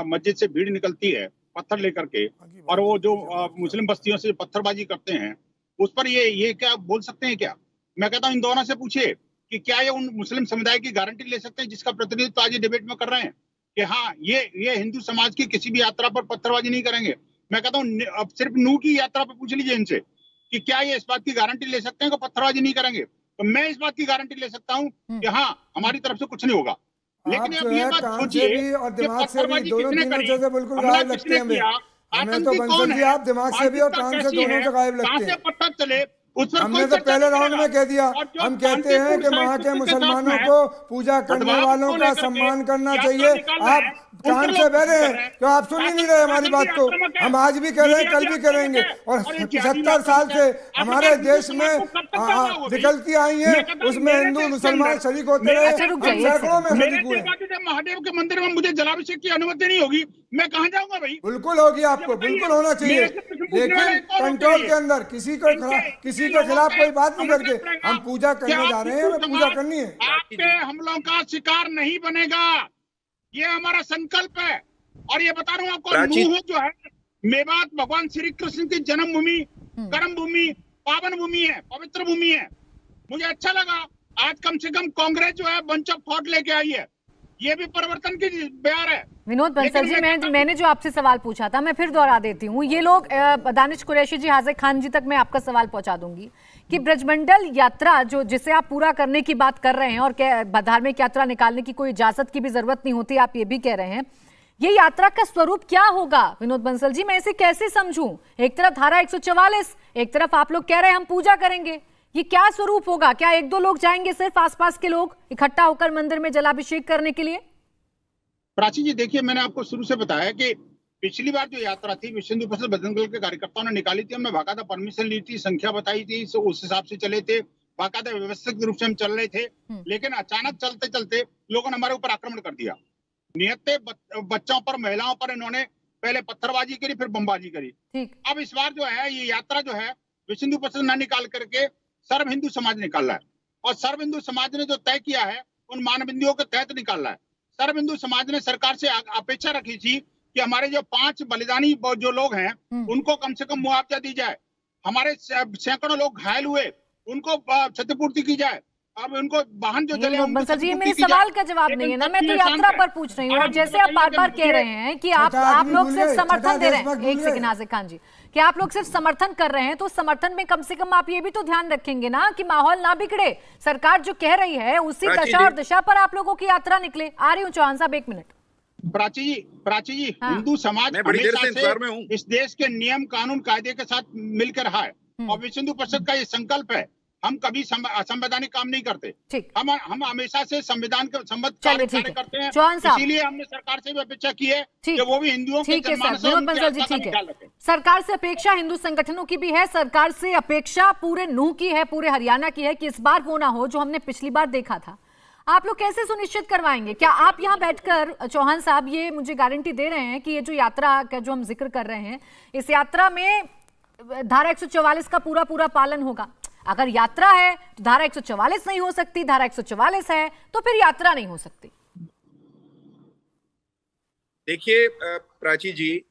मस्जिद से भीड़ निकलती है पत्थर लेकर के, और वो जो मुस्लिम बस्तियों से पत्थरबाजी करते हैं, उस पर ये क्या बोल सकते हैं क्या? मैं कहता हूँ इन दोनों से पूछिए कि क्या ये उन मुस्लिम समुदाय की गारंटी ले सकते हैं जिसका प्रतिनिधित्व आज डिबेट में कर रहे हैं कि हाँ ये हिंदू समाज की किसी भी यात्रा पर पत्थरबाजी नहीं करेंगे? मैं कहता हूँ अब सिर्फ नूह की यात्रा पर पूछ लीजिए इनसे कि क्या ये इस बात की गारंटी ले सकते हैं कि पत्थरबाजी नहीं करेंगे? तो मैं इस बात की गारंटी ले सकता हूँ कि हाँ हमारी तरफ से कुछ नहीं होगा। लेकिन अब ये बात सोचिए कि पत्थरबाजी किसने करी, हमला किसने किया, आतंकी कौन है, आप दिमाग से भी और कान से दोनों से गायब लगते हैं। कहां से पत्थर चले, उस पर हमने कोई तो चर्चा पहले नहीं राउंड में करेगा। कह दिया, और जो हम कहते हैं कि शांतिपूर्ण वहाँ के साहित्य के साथ मुसलमानों में को पूजा करने बदलाव वालों को का लेकर के सम्मान करना यात्रा चाहिए। निकाल रहे आप हैं, कान उनको से लोग बहरे कर हैं रहे हैं। तो आप सुन ही नहीं रहे हमारी बात को। हम आज भी कह रहे हैं, कल भी करेंगे। और 70 साल से हमारे देश में विकल्पी आई हैं, उसमें हिंदू मुसलमान शरीक होते रहे, अच्छा, रुक हम जाइए, एक सैकड़ों में मेरे शरीक हुए। महादेव के मंदिर में मुझे जलाभिषेक की अनुमति नहीं होगी, मैं कहाँ जाऊंगा भाई? बिल्कुल होगी आपको, बिल्कुल होना चाहिए, लेकिन कंट्रोल के अंदर किसी के खिलाफ कोई बात नहीं करके हम पूजा करने जा रहे हैं, हमें पूजा करनी है। आपके हमलों का शिकार नहीं बनेगा, ये हमारा संकल्प है। और ये बता रहा हूँ आपको, नूह जो है मेवात भगवान श्री कृष्ण की जन्मभूमि, कर्म भूमि, पावन भूमि है, पवित्र भूमि है। मुझे अच्छा लगा आज कम से कम कांग्रेस जो है बंच ऑफ थॉट लेके आई है, ये भी परिवर्तन की बयार है। विनोद बंसल जी, मैंने जो आपसे सवाल पूछा था मैं फिर दोहरा देती हूँ। ये लोग दानिश कुरैशी जी, हाजिर खान जी तक मैं आपका सवाल पहुंचा दूंगी कि ब्रजमंडल यात्रा जो जिसे आप पूरा करने की बात कर रहे हैं और धार्मिक यात्रा निकालने की कोई इजाजत की भी जरूरत नहीं होती, आप ये भी कह रहे हैं, ये यात्रा का स्वरूप क्या होगा? विनोद बंसल जी, मैं इसे कैसे समझूं? एक तरफ धारा 144, एक तरफ आप लोग कह रहे हैं हम पूजा करेंगे, ये क्या स्वरूप होगा? क्या एक दो लोग जाएंगे, सिर्फ आसपास के लोग इकट्ठा होकर मंदिर में जलाभिषेक करने के लिए? प्राची जी देखिए, मैंने आपको शुरू से बताया कि पिछली बार जो यात्रा थी विश्व हिंदू परिषद बजरंग दल के कार्यकर्ताओं ने निकाली थी, हमने बाकायदा परमिशन ली थी, संख्या बताई थी, उस हिसाब से चले थे, बाकायदा व्यवस्थित रूप से हम चल रहे थे। लेकिन अचानक चलते चलते लोगों ने हमारे ऊपर आक्रमण कर दिया। निहत्ते बच्चों पर, महिलाओं पर इन्होंने पहले पत्थरबाजी करी, फिर बमबाजी करी। अब इस बार जो है ये यात्रा जो है विश्व हिंदू परिषद न निकाल करके सर्व हिंदू समाज निकाल रहा है, और सर्व हिंदू समाज ने जो तय किया है उन मानबिंदियों के तहत निकाल रहा है। सर्व हिंदू समाज ने सरकार से अपेक्षा रखी थी कि हमारे जो 5 बलिदानी जो लोग हैं उनको कम से कम मुआवजा दी जाए, हमारे सैकड़ों लोग घायल हुए उनको क्षतिपूर्ति की जाए, अब उनको वाहन जो जले बंसल जी, ये मेरे सवाल का जवाब नहीं है ना, मैं तो यात्रा पर पूछ रही हूँ। और जैसे आप बार बार कह रहे हैं कि आप लोग सिर्फ समर्थन दे रहे हैं, एक सेकंड हाजिर खान जी, कि आप लोग सिर्फ समर्थन कर रहे हैं, तो समर्थन में कम से कम आप ये भी तो ध्यान रखेंगे ना कि माहौल ना बिगड़े। सरकार जो कह रही है उसी दशा और दिशा पर आप लोगों की यात्रा निकले। आ रही हूँ चौहान साहब, 1 मिनट। प्राची जी, हिंदू समाज हमेशा से इस देश के नियम कानून कायदे के साथ मिलकर रहा है, और विश्व हिंदू परिषद का ये संकल्प है, हम कभी असंवैधानिक काम नहीं करते। हम हमेशा से संविधान के सम्मत कार्य करते हैं, इसीलिए हमने सरकार से भी अपेक्षा की है कि वो भी हिंदुओं के जनमानस में उनकी आस्था का ख्याल रखें। सरकार से अपेक्षा हिंदू संगठनों की भी है, सरकार से अपेक्षा पूरे नूह की है, पूरे हरियाणा की है कि इस बार वो ना हो जो हमने पिछली बार देखा था। आप लोग कैसे सुनिश्चित करवाएंगे? क्या आप यहाँ बैठकर, चौहान साहब, ये मुझे गारंटी दे रहे हैं कि ये जो यात्रा का जो हम जिक्र कर रहे हैं, इस यात्रा में धारा 144 का पूरा पालन होगा? अगर यात्रा है तो धारा 144 नहीं हो सकती, धारा 144 है तो फिर यात्रा नहीं हो सकती। देखिए प्राची जी,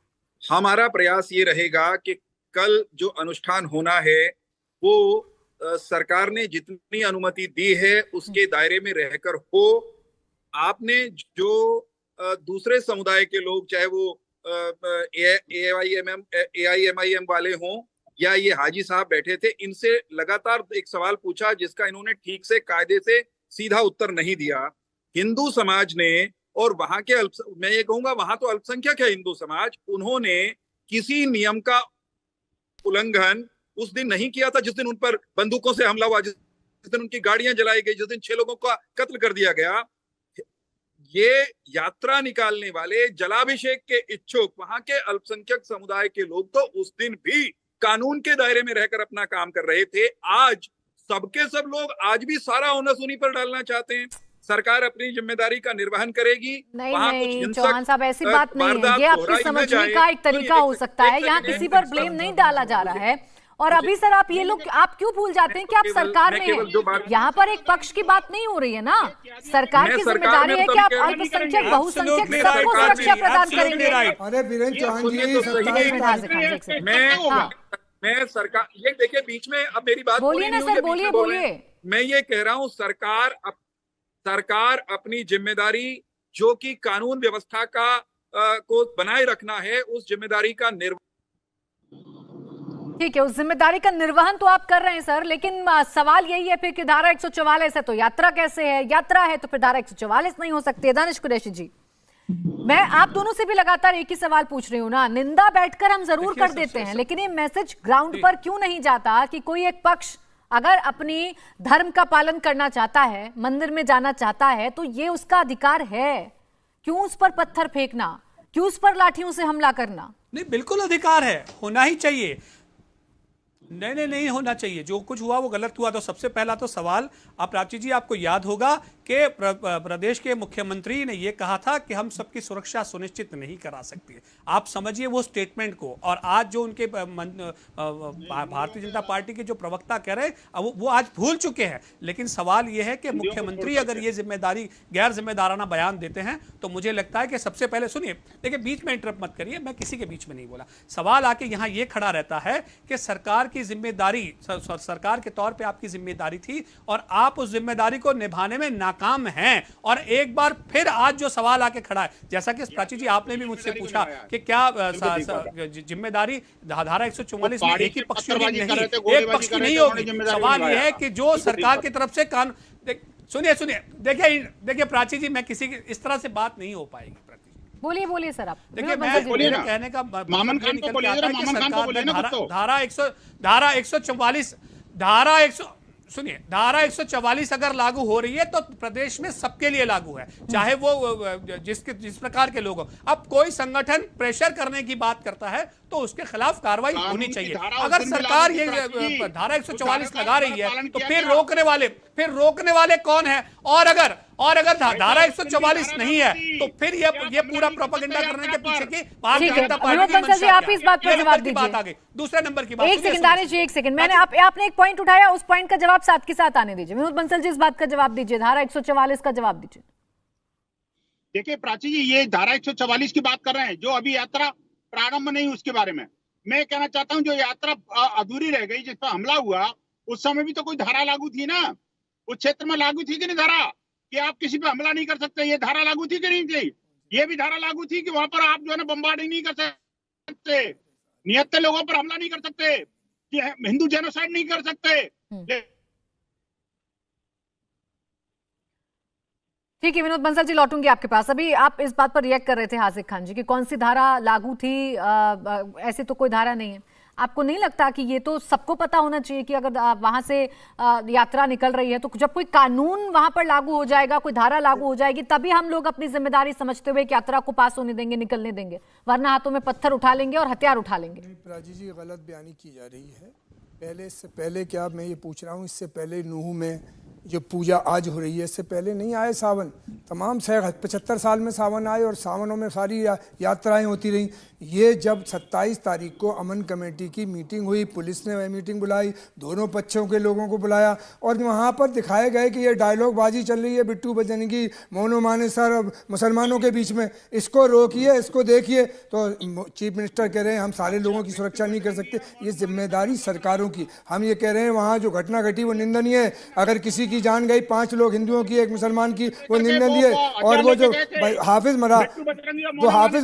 हमारा प्रयास ये रहेगा कि कल जो अनुष्ठान होना है वो सरकार ने जितनी अनुमति दी है उसके दायरे में रहकर हो। आपने जो दूसरे समुदाय के लोग, चाहे वो AIMIM वाले हों या ये हाजी साहब बैठे थे, इनसे लगातार एक सवाल पूछा जिसका इन्होंने ठीक से कायदे से सीधा उत्तर नहीं दिया। हिंदू समाज ने, और वहां के मैं ये कहूंगा वहां तो अल्पसंख्यक है हिंदू समाज, उन्होंने किसी नियम का उल्लंघन उस दिन नहीं किया था जिस दिन उन पर बंदूकों से हमला हुआ, जिस दिन उनकी गाड़ियां जलाई गई, जिस दिन 6 लोगों का कत्ल कर दिया गया। ये यात्रा निकालने वाले, जलाभिषेक के इच्छुक वहां के अल्पसंख्यक समुदाय के लोग तो उस दिन भी कानून के दायरे में रहकर अपना काम कर रहे थे। आज सबके सब लोग आज भी सारा ओनस उन्हीं पर डालना चाहते हैं। सरकार अपनी जिम्मेदारी का निर्वहन करेगी। नहीं चौहान साहब, ऐसी बात नहीं है, ये आपकी समझने का एक तरीका हो सकता है। यहाँ किसी पर ब्लेम नहीं डाला जा रहा है। और अभी सर आप ये लोग, आप क्यों भूल जाते हैं कि आप सरकार में हैं? यहाँ पर एक पक्ष की बात नहीं हो रही है ना, सरकार की जिम्मेदारी है कि आप अल्पसंख्यक, बहुसंख्यक सबको सुरक्षा प्रदान करेंगे। अरे वीरेंद्र चौहान जी, मैं सरकार, ये देखिए बीच में अब मेरी बात बोलिए ना सर, बोलिए। मैं ये कह रहा हूँ सरकार अपनी जिम्मेदारी जो कि कानून व्यवस्था का को बनाए रखना है, उस जिम्मेदारी का निर्वहन, ठीक है, उस जिम्मेदारी का निर्वहन तो आप कर रहे हैं सर, लेकिन सवाल यही है फिर कि धारा 144 है तो यात्रा कैसे है? यात्रा है तो फिर धारा 144 नहीं हो सकती है। दानिश कुरैशी जी, मैं आप दोनों से भी लगातार एक ही सवाल पूछ रही हूँ ना, निंदा बैठकर हम जरूर कर देते हैं, लेकिन ये मैसेज ग्राउंड पर क्यों नहीं जाता कि कोई एक पक्ष अगर अपनी धर्म का पालन करना चाहता है, मंदिर में जाना चाहता है, तो ये उसका अधिकार है। क्यों उस पर पत्थर फेंकना, क्यों उस पर लाठियों से हमला करना? नहीं, बिल्कुल अधिकार है, होना ही चाहिए। नहीं होना चाहिए। जो कुछ हुआ वो गलत हुआ। तो सबसे पहला तो सवाल, आप प्राची जी, आपको याद होगा कि प्रदेश के मुख्यमंत्री ने यह कहा था कि हम सबकी सुरक्षा सुनिश्चित नहीं करा सकते। आप समझिए वो स्टेटमेंट को। और आज जो उनके भारतीय जनता पार्टी के जो प्रवक्ता कह रहे हैं वो आज भूल चुके हैं। लेकिन सवाल यह है कि मुख्यमंत्री अगर ये जिम्मेदारी गैर जिम्मेदाराना बयान देते हैं तो मुझे लगता है कि सबसे पहले सुनिए, देखिए बीच में इंटरप्ट मत करिए, मैं किसी के बीच में नहीं बोला। सवाल आके यहाँ ये खड़ा रहता है कि सरकार की जिम्मेदारी, सरकार के तौर पे आपकी जिम्मेदारी थी और आप उस जिम्मेदारी को निभाने में नाकाम हैं। और एक बार फिर आज जो सवाल आके खड़ा है, जैसा कि प्राची जी आपने भी मुझसे पूछा कि क्या जिम्मेदारी धारा 144 में एक ही पक्ष की नहीं, एक पक्ष की नहीं होगी। सवाल यह है कि जो सरकार की तरफ से कानून, सुनिए देखिए प्राची जी, मैं किसी की इस तरह से बात नहीं हो पाएगी। बोलिए सर आप। देखिए मेरे कहने का मामन खान को बोलिए, धारा 144 अगर लागू हो रही है तो प्रदेश में सबके लिए लागू है, चाहे वो जिस प्रकार के लोग हो। अब कोई संगठन प्रेशर करने की बात करता है तो उसके खिलाफ कार्रवाई होनी चाहिए। अगर सरकार ये धारा 144 लगा रही है तो फिर रोकने वाले कौन है? और अगर धारा 144 नहीं है तो फिर ये पूरा प्रोपेगेंडा करने के पीछे की भारतीय जनता पार्टी की मंशा आप इस बात पर जवाब दीजिए। दूसरे नंबर की बात, एक सेकंड दानिश जी, एक सेकंड, मैंने आपने एक पॉइंट उठाया, उस पॉइंट का जवाब साथ के साथ आने दीजिए। विनोद बंसल जी इस बात का जवाब दीजिए, धारा 144 का जवाब दीजिए। देखिए प्राची जी, ये धारा 144 की बात कर रहे हैं, जो अभी यात्रा प्रारंभ नहीं, उसके बारे में मैं कहना चाहता हूं। जो यात्रा अधूरी रह गई, जिस पर हमला हुआ, उस समय भी तो कोई धारा लागू थी ना, उस क्षेत्र में लागू थी कि नहीं धारा, कि आप किसी पे हमला नहीं कर सकते? ये धारा लागू थी कि नहीं थी? ये भी धारा लागू थी कि वहां पर आप जो है ना बम्बार्डिंग नहीं कर सकते, निहत्थे लोगों पर हमला नहीं कर सकते, कि हिंदू जेनोसाइड नहीं कर सकते। ठीक है विनोद बंसल जी, लौटूंगी आपके पास। अभी आप इस बात पर रिएक्ट कर रहे थे हासिक खान जी कि कौन सी धारा लागू थी, ऐसे तो कोई धारा नहीं है। आपको नहीं लगता कि ये तो सबको पता होना चाहिए कि अगर वहां से यात्रा निकल रही है तो जब कोई कानून वहां पर लागू हो जाएगा, कोई धारा लागू हो जाएगी, तभी हम लोग अपनी जिम्मेदारी समझते हुए यात्रा को पास होने देंगे, निकलने देंगे, वरना हाथों में पत्थर उठा लेंगे और हथियार उठा लेंगे। प्राची जी, गलत बयानी की जा रही है। इससे पहले क्या मैं ये पूछ रहा हूँ, इससे पहले नूह में जो पूजा आज हो रही है, इससे पहले नहीं आए सावन? तमाम 75 साल में सावन आए और सावनों में सारी यात्राएं होती रहीं। ये जब 27 तारीख को अमन कमेटी की मीटिंग हुई, पुलिस ने वह मीटिंग बुलाई, दोनों पक्षों के लोगों को बुलाया और वहाँ पर दिखाए गए कि ये डायलॉग बाजी चल रही है बिट्टू बजरंगी मोनो माने सर मुसलमानों के बीच में, इसको रोकिए, इसको देखिए। तो चीफ मिनिस्टर कह रहे हैं हम सारे लोगों की सुरक्षा नहीं कर सकते। ये जिम्मेदारी सरकारों की। हम ये कह रहे हैं वहाँ जो घटना घटी वो निंदनीय है। अगर किसी की जान गई, 5 लोग हिंदुओं की, 1 मुसलमान की, वो निंदनीय है। और वो जो हाफिज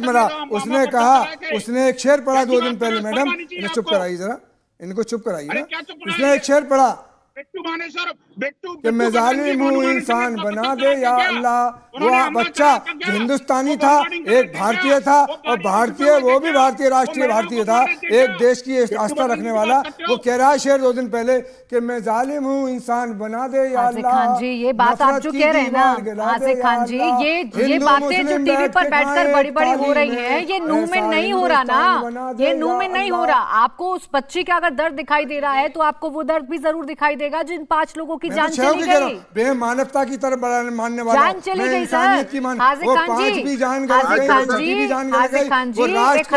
मरा, उसने कहा, उसने एक शेर पढ़ा 2 दिन पहले, मैडम इन्हें चुप कराइए जरा, इनको चुप कराइए ना। उसने एक शेर पढ़ा कि मैं जालिम हूँ इंसान बना दे या अल्लाह। वो बच्चा जो हिंदुस्तानी था, एक भारतीय था, और भारतीय वो भी भारतीय राष्ट्रीय भारतीय था, एक देश की आस्था रखने वाला। वो कह रहा है शेर 2 दिन पहले कि मैं जालिम हूँ इंसान बना दे या अल्लाह। खान जी, ये बात आप जो कह रहे हैं ना आसिफ खान जी, ये बातें जो टीवी पर बैठकर बड़ी बड़ी हो रही है, ये नूह में नहीं हो रहा ना, ये नूह में नहीं हो रहा। आपको उस बच्ची का अगर दर्द दिखाई दे रहा है तो आपको वो दर्द भी जरूर दिखाई देगा जिन 5 लोगों की जान चली गई। बेमानवता की तरफ मानने वाला, जान चली गई सर। हासिक खान जी, एक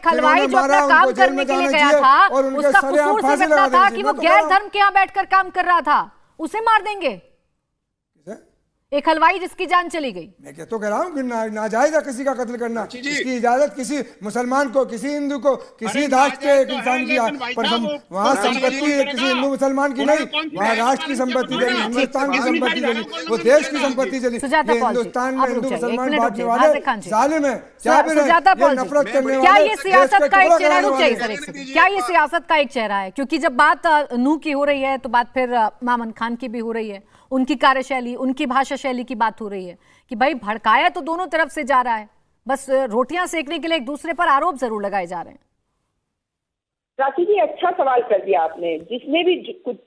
हलवाई जो अपना काम करने के लिए गया था, उसका कसूर समझता था कि वो गैर धर्म के यहाँ बैठकर काम कर रहा था, उसे मार देंगे? एक हलवाई जिसकी जान चली गई। मैं क्या तो कह रहा हूँ कि नाजायज है किसी का कत्ल करना। इसकी इजाजत किसी मुसलमान को, किसी हिंदू को, किसी राष्ट्र के एक इंसान की, पर वहाँ संपत्ति किसी हिंदू मुसलमान की नहीं, वहाँ राष्ट्र की संपत्ति चली, हिंदुस्तान की संपत्ति चली, वो देश की संपत्ति चली। हिंदुस्तान में हिंदू मुसलमान बांटने वाले जालिम है। नफरत करने क्या ये सियासत का एक चेहरा? रुक जाइए सर एक सेकंड, क्या ये सियासत का एक चेहरा है? क्योंकि जब बात नूह की हो रही है तो बात फिर मामन खान की भी हो रही है, उनकी कार्यशैली, उनकी भाषा शैली की बात हो रही है कि भाई भड़काया तो दोनों तरफ से जा रहा है, बस रोटियां सेकने के लिए एक दूसरे पर आरोप जरूर लगाए जा रहे हैं। प्राची जी, अच्छा सवाल कर दिया आपने। जिसने भी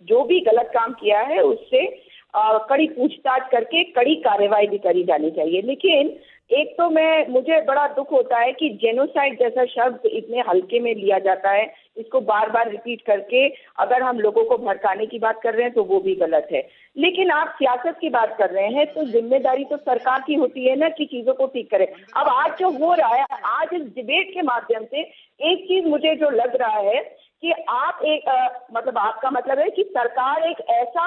जो भी गलत काम किया है उससे कड़ी पूछताछ करके कड़ी कार्रवाई भी करी जानी चाहिए। लेकिन एक तो मुझे बड़ा दुख होता है कि जेनोसाइड जैसा शब्द इतने हल्के में लिया जाता है। इसको बार बार रिपीट करके अगर हम लोगों को भड़काने की बात कर रहे हैं तो वो भी गलत है। लेकिन आप सियासत की बात कर रहे हैं तो जिम्मेदारी तो सरकार की होती है ना कि चीजों को ठीक करे। अब आज जो हो रहा है, आज इस डिबेट के माध्यम से एक चीज मुझे जो लग रहा है कि आप आपका मतलब है कि सरकार एक ऐसा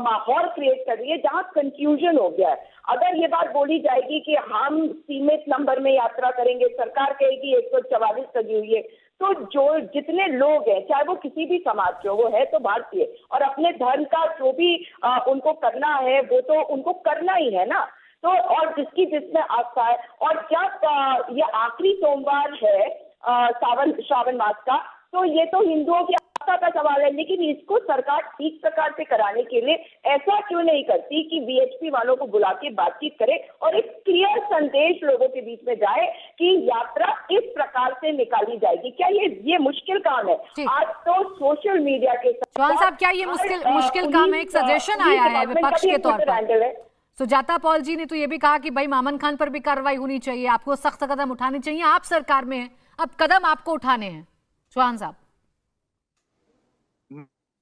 माहौल क्रिएट कर रही है जहां कंफ्यूजन हो गया है। अगर ये बात बोली जाएगी कि हम सीमित नंबर में यात्रा करेंगे, सरकार कहेगी 144 सजी हुई है, तो जो जितने लोग हैं, चाहे वो किसी भी समाज के, वो है तो भारतीय और अपने धर्म का जो भी उनको करना है वो तो उनको करना ही है ना। तो और जिसकी जिसमें आस्था है, और जब ये आखिरी सोमवार है श्रावण मास का, तो ये तो हिंदुओं की आस्था का सवाल है। लेकिन इसको सरकार ठीक प्रकार से कराने के लिए ऐसा क्यों नहीं करती कि वीएचपी वालों को बुला के बातचीत करे और एक क्लियर संदेश लोगों के बीच में जाए कि यात्रा इस प्रकार से निकाली जाएगी। क्या ये मुश्किल काम है? आज तो सोशल मीडिया के साथ चौहान साहब, क्या ये मुश्किल काम है? एक सजेशन आया है विपक्ष के तौर पर। सुजाता पॉल जी ने तो ये भी कहा कि भाई मामन खान पर भी कार्रवाई होनी चाहिए, आपको सख्त कदम उठाने चाहिए। आप सरकार में हैं, अब कदम आपको उठाने हैं। चौहान साहब,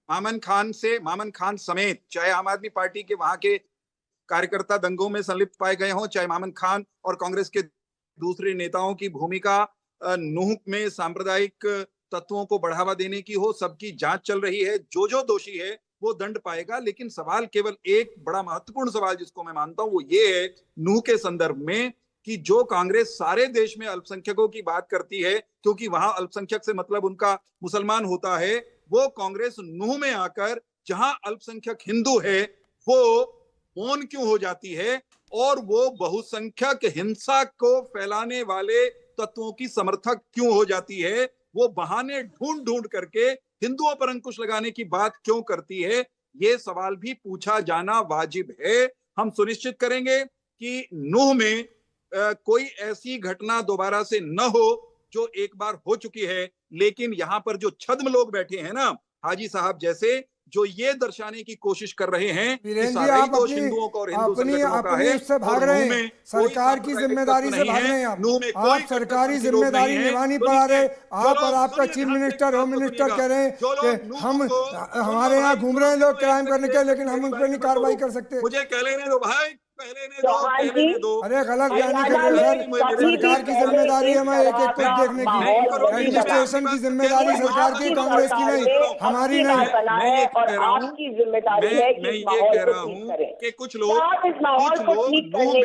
मामन खान समेत चाहे आम आदमी पार्टी के वहां के कार्यकर्ता दंगों में संलिप्त पाए गए हों, चाहे मामन खान और कांग्रेस के दूसरे नेताओं की भूमिका नूह में सांप्रदायिक तत्वों को बढ़ावा देने की हो, सबकी जांच चल रही है। जो दोषी है वो दंड पाएगा। लेकिन सवाल केवल एक बड़ा महत्वपूर्ण सवाल जिसको मैं मानता हूं वो ये है नूह के संदर्भ में कि जो कांग्रेस सारे देश में अल्पसंख्यकों की बात करती है, क्योंकि वहां अल्पसंख्यक से मतलब उनका मुसलमान होता है, वो कांग्रेस नूह में आकर जहां अल्पसंख्यक हिंदू है वो मौन क्यों हो जाती है और वो बहुसंख्यक हिंसा को फैलाने वाले तत्वों की समर्थक क्यों हो जाती है? वो बहाने ढूंढ करके हिंदुओं पर अंकुश लगाने की बात क्यों करती है? ये सवाल भी पूछा जाना वाजिब है। हम सुनिश्चित करेंगे कि नूह में कोई ऐसी घटना दोबारा से न हो जो एक बार हो चुकी है। लेकिन यहाँ पर जो छद्म लोग बैठे हैं ना, हाजी साहब जैसे, जो ये दर्शाने की कोशिश कर रहे हैं कि सारे दोष हिंदुओं का और हिंदू संगठनों का है, उससे भाग रहे हैं, सरकार की जिम्मेदारी से भाग रहे हैं। आप सरकारी जिम्मेदारी निभा नहीं पा रहे। आप और आपका चीफ मिनिस्टर, होम मिनिस्टर कह रहे हैं कि हम हमारे यहाँ घूम रहे हैं लोग क्राइम करने के, लेकिन हम उन पर नहीं कार्रवाई कर सकते। मुझे कह लेने दो भाई, कहने दो। अरे गलत बयानी कर रहे हैं सर। सरकार की जिम्मेदारी है हमें एक एक कुछ देखने की। एडमिनिस्ट्रेशन की जिम्मेदारी सरकार की, कांग्रेस की नहीं, हमारी नहीं। मैं ये कह रहा हूँ कि कुछ लोग नूह में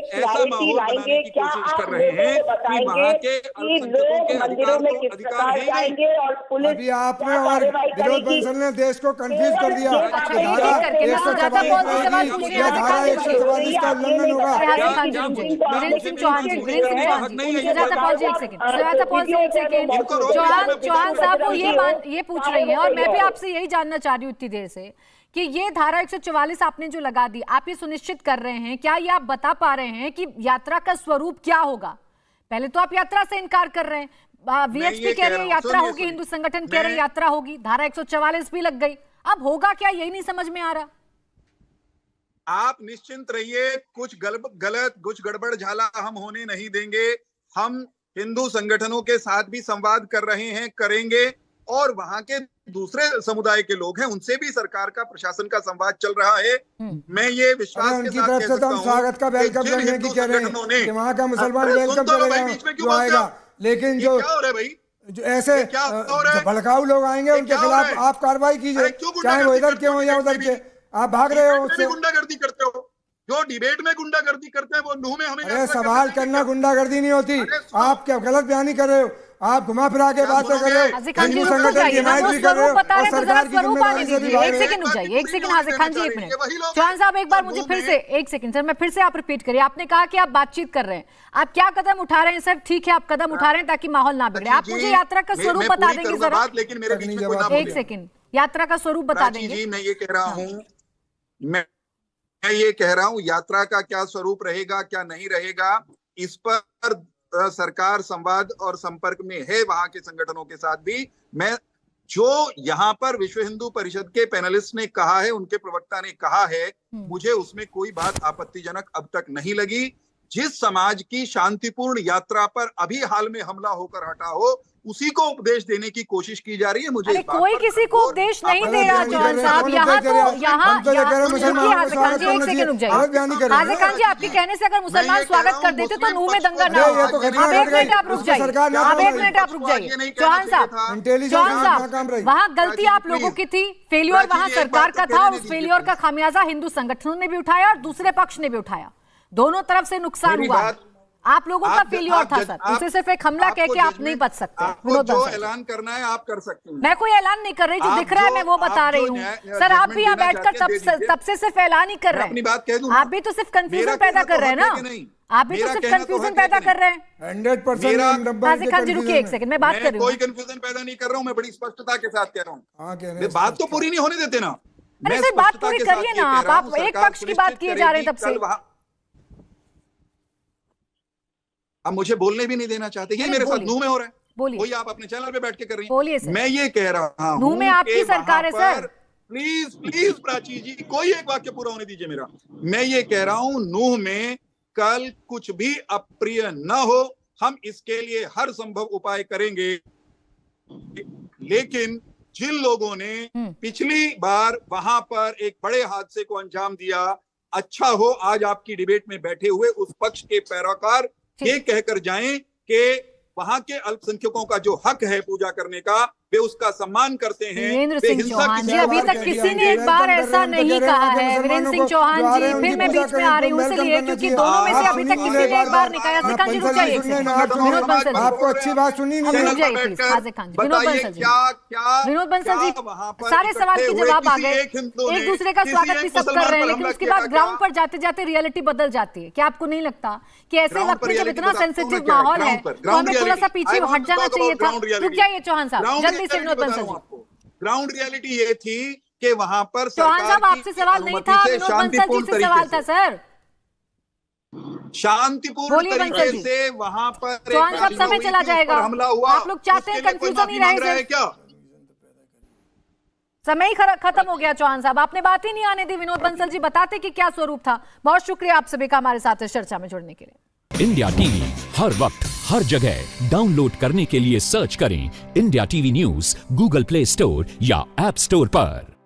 ऐसा माहौल बनाने की कोशिश कर रहे हैं कि वहाँ के अल्पसंख्यकों के अधिकार तो अधिकार हैं। अभी आपने और विरोध बंसल ने देश को कंफ्यूज कर दिया। धारा 144 या धारा 144 का उल्लंघन होगा। चौहान साहब वो ये पूछ रही हैं और मैं भी आपसे यही जानना चाह रही हूँ इतनी देर से कि ये धारा 144 आपने जो लगा दी, आप ये सुनिश्चित कर रहे हैं, क्या ये आप बता पा रहे हैं कि यात्रा का स्वरूप क्या होगा? पहले तो आप यात्रा से इनकार कर रहे हैं, वीएचपी कह रहे हैं यात्रा होगी, हिंदू संगठन कह रहे हैं यात्रा होगी, धारा 144 भी लग गई, अब होगा क्या यही नहीं समझ में आ रहा। आप निश्चिंत रहिए, कुछ गलत कुछ गड़बड़ झाला हम होने नहीं देंगे। हम हिंदू संगठनों के साथ भी संवाद कर रहे हैं, करेंगे, और वहां के दूसरे समुदाय के लोग हैं उनसे भी सरकार का, प्रशासन का संवाद चल रहा है। मैं ये विश्वास के साथ कह सकता हूं, स्वागत का वेलकम करने की कह रहे हैं कि वहां का मुसलमान वेलकम करेगा आएगा, लेकिन जो ऐसे भड़काऊ लोग आएंगे उनके खिलाफ आप कार्रवाई कीजिए, चाहे वो इधर के हो या उधर के। आप भाग रहे हो उससे। गुंडागर्दी करते हो, जो डिबेट में गुंडागर्दी करते हैं वो नूह में हमें। अरे सवाल करना गुंडागर्दी नहीं होती, आप क्या गलत बयानी कर रहे हो, आप घुमा फिरा के बातें कर रहे हो, हिंदू संगठन की हिमायत भी कर रहे हो और सरकार की जिम्मेदारी से भी भाग रहे हो। एक सेकंड रुक जाइए, एक सेकंड हाजिर खान जी, एक मिनट। चौहान साहब एक बार मुझे फिर से, एक सेकंड सर, मैं फिर से आप रिपीट करिए। आपने कहा कि आप बातचीत कर रहे हैं, आप क्या कदम उठा रहे हैं? सर ठीक है, आप कदम उठा रहे हैं ताकि माहौल ना बिगड़े। आप मुझे यात्रा का स्वरूप बता देंगे जरा? एक सेकंड, यात्रा का स्वरूप बता देंगे? मैं ये कह रहा हूँ, मैं ये कह रहा हूं, यात्रा का क्या स्वरूप रहेगा, क्या नहीं रहेगा, इस पर सरकार संवाद और संपर्क में है वहां के संगठनों के साथ भी। मैं जो यहाँ पर विश्व हिंदू परिषद के पैनलिस्ट ने कहा है, उनके प्रवक्ता ने कहा है, मुझे उसमें कोई बात आपत्तिजनक अब तक नहीं लगी। जिस समाज की शांतिपूर्ण यात्रा पर अभी हाल में हमला होकर हटा हो, उसी को उपदेश देने की कोशिश की जा रही है। मुझे कोई किसी को उपदेश नहीं दे रहा चौहान साहब। यहाँ तो एक सेकंड रुक जाइए। हाज़िर खान जी, आपके कहने से अगर मुसलमान स्वागत कर देते तो नूह में दंगा ना हो। अब 1 मिनट आप रुक जाइए, अब 1 मिनट आप रुक जाइए। चौहान साहब, वहाँ गलती आप लोगों की थी, फेलियर वहाँ सरकार का था, और उस फेलियर का खामियाजा हिंदू संगठनों ने भी उठाया और दूसरे पक्ष ने भी उठाया। दोनों तरफ से नुकसान हुआ। आप लोगों का फेलियर था सर, उसे सिर्फ एक हमला कह के आप नहीं बच सकते। आपको जो ऐलान करना है आप कर सकते हैं। मैं कोई ऐलान नहीं कर रही, जो दिख रहा है मैं वो बता रही हूँ। सर आप भी यहाँ बैठकर तब से सिर्फ ऐलान ही कर रहे हैं। अपनी बात कह दूं, आप भी तो सिर्फ कंफ्यूजन पैदा कर रहे हैं ना, आप भी तो सिर्फ कंफ्यूजन पैदा कर रहे हैं। 100% हाज़िर खान जी रुकिए एक सेकंड, मैं बात कर रही हूँ। कोई कंफ्यूजन पैदा नहीं कर रहा हूँ, मैं बड़ी स्पष्टता के साथ कह रहा हूँ। बात तो पूरी नहीं होने देते ना। अरे सर बात पूरी करिए ना आप एक पक्ष की बात किए जा रहे हैं तब से। अब मुझे बोलने भी नहीं देना चाहते, ये मेरे साथ नूह में हो रहा है। बोलिए, वही आप अपने चैनल पे बैठ के कर रही हैं। बोलिए सर। मैं ये कह रहा हूं, नूह में आपकी सरकार है सर। प्लीज प्राची जी, कोई एक वाक्य पूरा होने दीजिए मेरा। मैं ये कह रहा हूं, नूह में कल कुछ भी अप्रिय न हो, हम इसके लिए हर संभव उपाय करेंगे। लेकिन जिन लोगों ने पिछली बार वहां पर एक बड़े हादसे को अंजाम दिया, अच्छा हो आज आपकी डिबेट में बैठे हुए उस पक्ष के पैरोकार ये कहकर जाएं कि वहां के अल्पसंख्यकों का जो हक है पूजा करने का, वे उसका सम्मान करते हैं। वीरेंद्र सिंह चौहान जी, अभी तक किसी ने एक बार ऐसा नहीं कहा है। वीरेंद्र सिंह चौहान जी, फिर मैं बीच में आ रही हूँ इसलिए क्योंकि दोनों में से अभी तक किसी ने एक बार नहीं कहा। हाज़िर खान जी रुक जाइए, विनोद बंसल जी आपको अच्छी बात सुनी नहीं, रुक जाइए प्लीज। हाज़िर खान जी, विनोद बंसल जी, विनोद बंसल जी, सारे सवाल के जवाब आ गए, एक दूसरे का स्वागत भी सब कर रहे हैं, लेकिन उसके बाद ग्राउंड पर जाते जाते रियलिटी बदल जाती है। क्या आपको नहीं लगता कि ऐसे वक्त में जब इतना सेंसिटिव माहौल है तो हमें थोड़ा सा पीछे हट जाना चाहिए था? रुक जाइए चौहान साहब, जल्दी से विनोद बंसल जी। ग्राउंड रियलिटी ये थी कि वहां पर चौहान साहब आपसे सवाल नहीं था, विनोद बंसल जी से सवाल था सर। शांतिपूर्ण तरीके से वहां पर चौहान साहब समय चला जाएगा, हमला हुआ। आप लोग चाहते हैं कंफ्यूजन ही रहे क्या? समय ही खत्म हो गया चौहान साहब, आपने बात ही नहीं आने दी। विनोद बंसल जी बताते कि क्या स्वरूप था। बहुत शुक्रिया आप सभी का हमारे साथ इस चर्चा में जुड़ने के लिए। इंडिया टीवी हर वक्त हर जगह डाउनलोड करने के लिए सर्च करें India TV news Google play store या ऐप स्टोर पर।